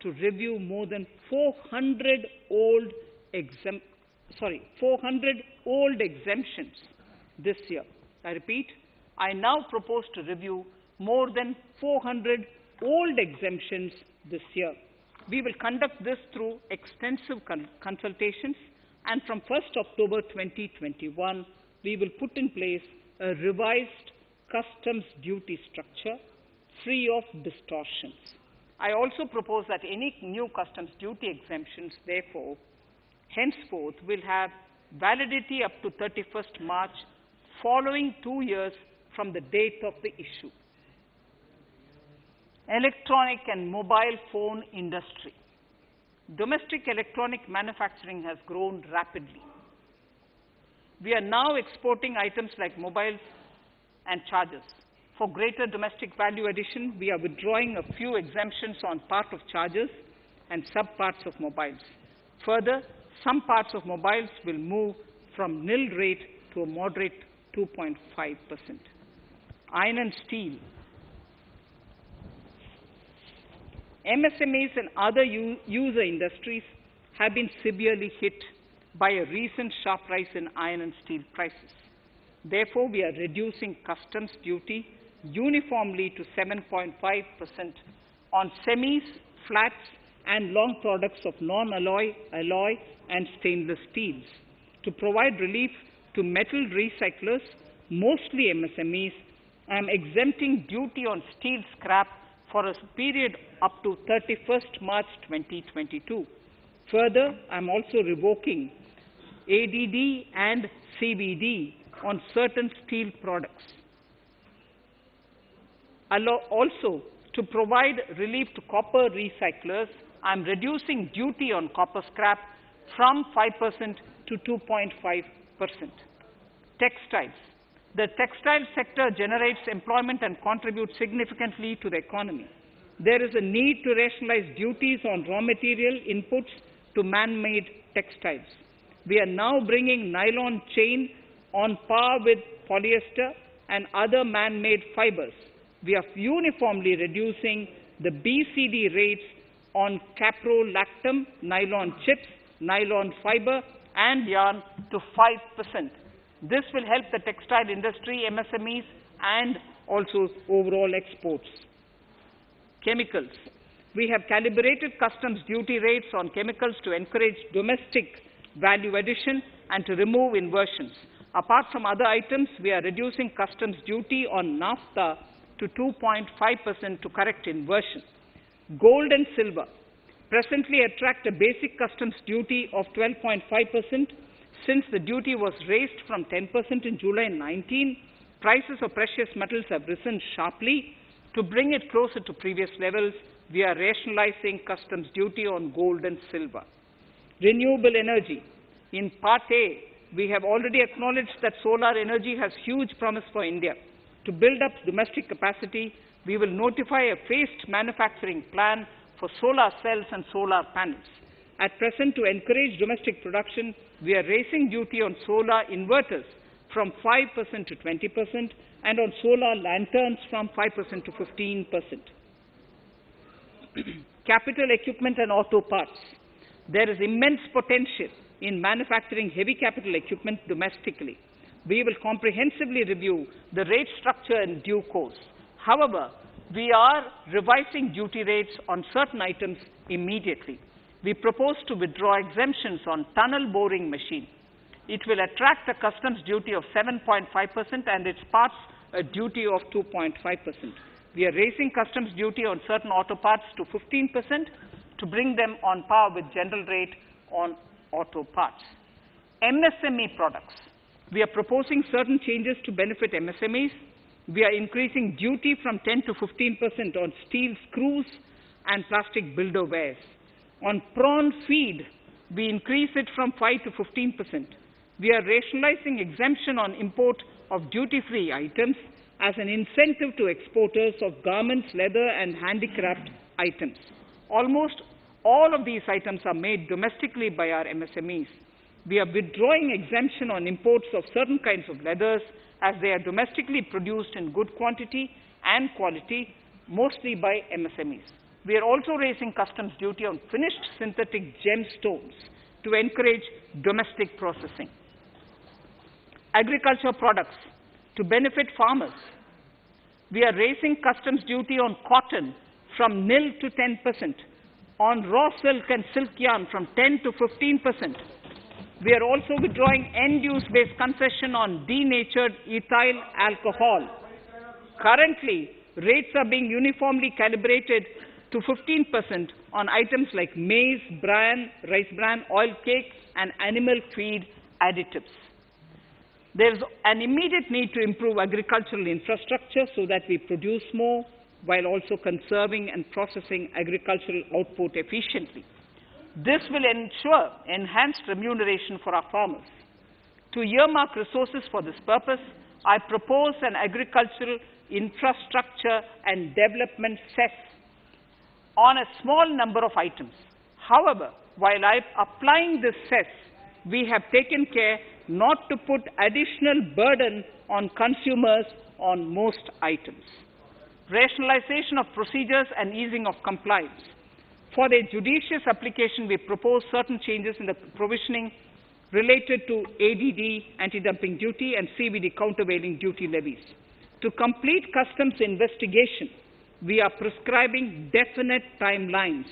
to review more than 400 old exemptions this year. I repeat, I now propose to review more than 400 old exemptions this year. We will conduct this through extensive consultations, and from 1st October 2021, we will put in place a revised customs duty structure free of distortions. I also propose that any new customs duty exemptions, therefore, henceforth will have validity up to 31st March, following 2 years from the date of the issue. Electronic and mobile phone industry. Domestic electronic manufacturing has grown rapidly. We are now exporting items like mobiles and chargers. For greater domestic value addition, we are withdrawing a few exemptions on part of chargers and sub-parts of mobiles. Further, some parts of mobiles will move from nil rate to a moderate 2.5%. Iron and steel. MSMEs and other user industries have been severely hit by a recent sharp rise in iron and steel prices. Therefore, we are reducing customs duty uniformly to 7.5% on semis, flats, and long products of non-alloy, alloy, and stainless steels. To provide relief to metal recyclers, mostly MSMEs, I am exempting duty on steel scrap for a period up to 31st March 2022. Further, I am also revoking ADD and CVD on certain steel products. Also, to provide relief to copper recyclers, I am reducing duty on copper scrap from 5% to 2.5%. Textiles. The textile sector generates employment and contributes significantly to the economy. There is a need to rationalize duties on raw material inputs to man-made textiles. We are now bringing nylon chain on par with polyester and other man-made fibers. We are uniformly reducing the BCD rates on caprolactam, nylon chips, nylon fiber, and yarn to 5%. This will help the textile industry, MSMEs, and also overall exports. Chemicals. We have calibrated customs duty rates on chemicals to encourage domestic value addition and to remove inversions. Apart from other items, we are reducing customs duty on naphtha to 2.5% to correct inversion. Gold and silver presently attract a basic customs duty of 12.5%. Since the duty was raised from 10% in July 19, prices of precious metals have risen sharply. To bring it closer to previous levels, we are rationalizing customs duty on gold and silver. Renewable energy. In Part A, we have already acknowledged that solar energy has huge promise for India. To build up domestic capacity, we will notify a phased manufacturing plan for solar cells and solar panels. At present, to encourage domestic production, we are raising duty on solar inverters from 5% to 20% and on solar lanterns from 5% to 15%. Capital equipment and auto parts. There is immense potential in manufacturing heavy capital equipment domestically. We will comprehensively review the rate structure in due course. However, we are revising duty rates on certain items immediately. We propose to withdraw exemptions on tunnel boring machine. It will attract a customs duty of 7.5% and its parts a duty of 2.5%. We are raising customs duty on certain auto parts to 15% to bring them on par with general rate on auto parts. MSME products. We are proposing certain changes to benefit MSMEs. We are increasing duty from 10 to 15% on steel screws and plastic builder wares. On prawn feed, we increase it from 5 to 15%. We are rationalizing exemption on import of duty-free items as an incentive to exporters of garments, leather, and handicraft items. Almost all of these items are made domestically by our MSMEs. We are withdrawing exemption on imports of certain kinds of leathers as they are domestically produced in good quantity and quality, mostly by MSMEs. We are also raising customs duty on finished synthetic gemstones to encourage domestic processing. Agriculture products to benefit farmers. We are raising customs duty on cotton from nil to 10%, on raw silk and silk yarn from 10 to 15%. We are also withdrawing end-use-based concession on denatured ethyl alcohol. Currently, rates are being uniformly calibrated to 15% on items like maize, bran, rice bran, oil cake, and animal feed additives. There is an immediate need to improve agricultural infrastructure so that we produce more while also conserving and processing agricultural output efficiently. This will ensure enhanced remuneration for our farmers. To earmark resources for this purpose, I propose an agricultural infrastructure and development cess on a small number of items. However, while applying this cess, we have taken care not to put additional burden on consumers on most items. Rationalization of procedures and easing of compliance. For their judicious application, we propose certain changes in the provisioning related to ADD, anti-dumping duty, and CVD, countervailing duty levies. To complete customs investigation, we are prescribing definite timelines.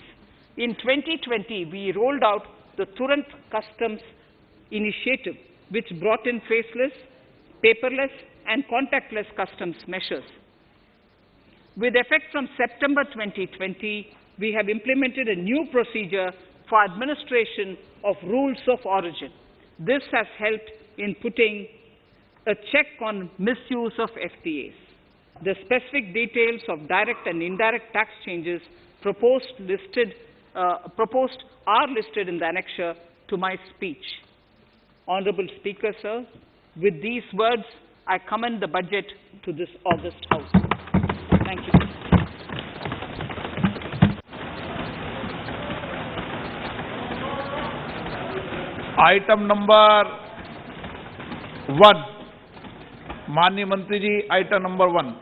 In 2020, we rolled out the Turant Customs Initiative, which brought in faceless, paperless, and contactless customs measures. With effect from September 2020, we have implemented a new procedure for administration of rules of origin. This has helped in putting a check on misuse of FTAs. The specific details of direct and indirect tax changes proposed are listed in the annexure to my speech. Honorable Speaker, sir, with these words, I commend the budget to this august House. Thank you. Item number 1, माननीय मंत्री जी, item number 1.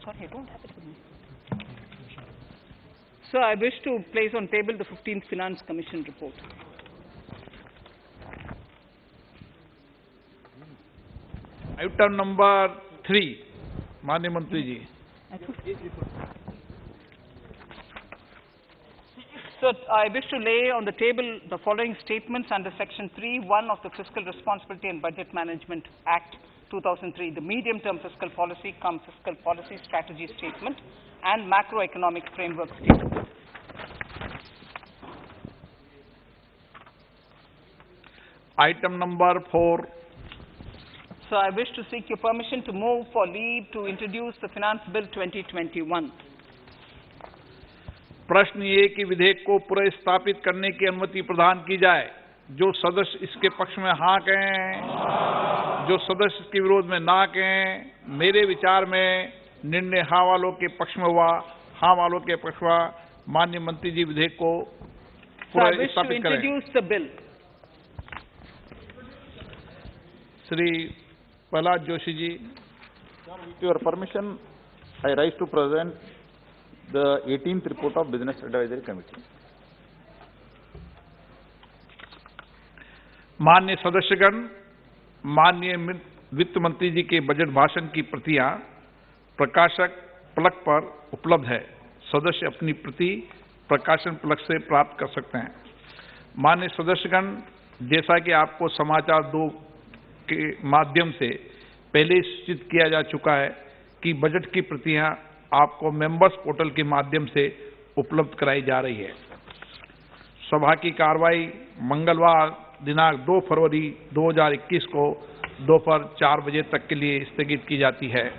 Sorry, I don't have it with me. Sir, I wish to place on table the 15th Finance Commission report. Item number 3, माननीय मंत्री जी. Sir, I wish to lay on the table the following statements under Section 3(1) of the Fiscal Responsibility and Budget Management Act 2003, the medium-term fiscal policy cum fiscal policy strategy statement and macroeconomic framework statement. Item number 4. So I wish to seek your permission to move for leave to introduce the Finance Bill 2021. प्रश्न ये कि विधेयक को पुनर्स्थापित करने की अनुमति प्रदान की जाए। जो सदस्य इसके पक्ष में हाँ कहें, जो सदस्य इसके विरोध में ना कहें। मेरे विचार में निर्णय हाँ वालों के पक्ष में हुआ, हाँ वालों के पक्ष हुआ। माननीय मंत्री जी विधेयक को पुनर्स्थापित करें। Shri Prahlad Joshi ji. With your permission, I rise to present the 18th report of Business Advisory Committee. माननीय सदस्यगण, माननीय वित्त मंत्री जी के बजट भाषण की प्रतियां प्रकाशक फलक पर उपलब्ध है। सदस्य अपनी प्रति प्रकाशन फलक से प्राप्त कर सकते हैं। माननीय सदस्यगण, जैसा कि आपको समाचार 2 के माध्यम से पहले ही सूचित किया जा चुका है कि बजट की प्रतियां आपको मेंबर्स पोर्टल के माध्यम से उपलब्ध कराई जा रही है। सभा की कार्रवाई मंगलवार दिनांक 2 फरवरी 2021 को दोपहर 4 बजे तक के लिए स्थगित की जाती है।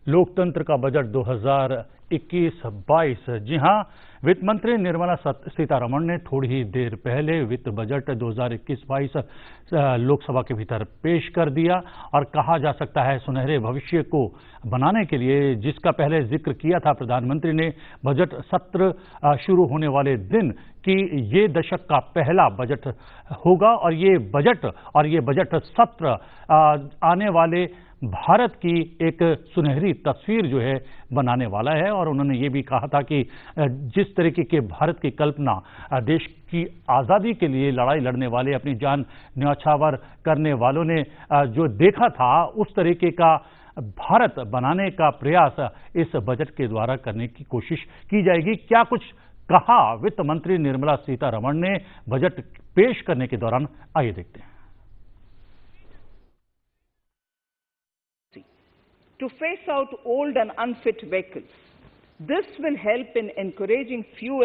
लोकतंत्र का बजट 2021-22। जी हां, वित्त मंत्री निर्मला सीतारमण ने थोड़ी ही देर पहले वित्त बजट 2021-22 लोकसभा के भीतर पेश कर दिया और कहा जा सकता है सुनहरे भविष्य को बनाने के लिए, जिसका पहले जिक्र किया था प्रधानमंत्री ने बजट सत्र शुरू होने वाले दिन कि ये दशक का पहला बजट होगा और ये बजट सत्र आने वाले भारत की एक सुनहरी तस्वीर जो है बनाने वाला है। और उन्होंने ये भी कहा था कि जिस तरीके के भारत की कल्पना देश की आज़ादी के लिए लड़ाई लड़ने वाले, अपनी जान न्यौछावर करने वालों ने जो देखा था, उस तरीके का भारत बनाने का प्रयास इस बजट के द्वारा करने की कोशिश की जाएगी। क्या कुछ कहा वित्त मंत्री निर्मला सीतारमण ने बजट पेश करने के दौरान, आइए देखते हैं। To phase out old and unfit vehicles. This will help in encouraging fuel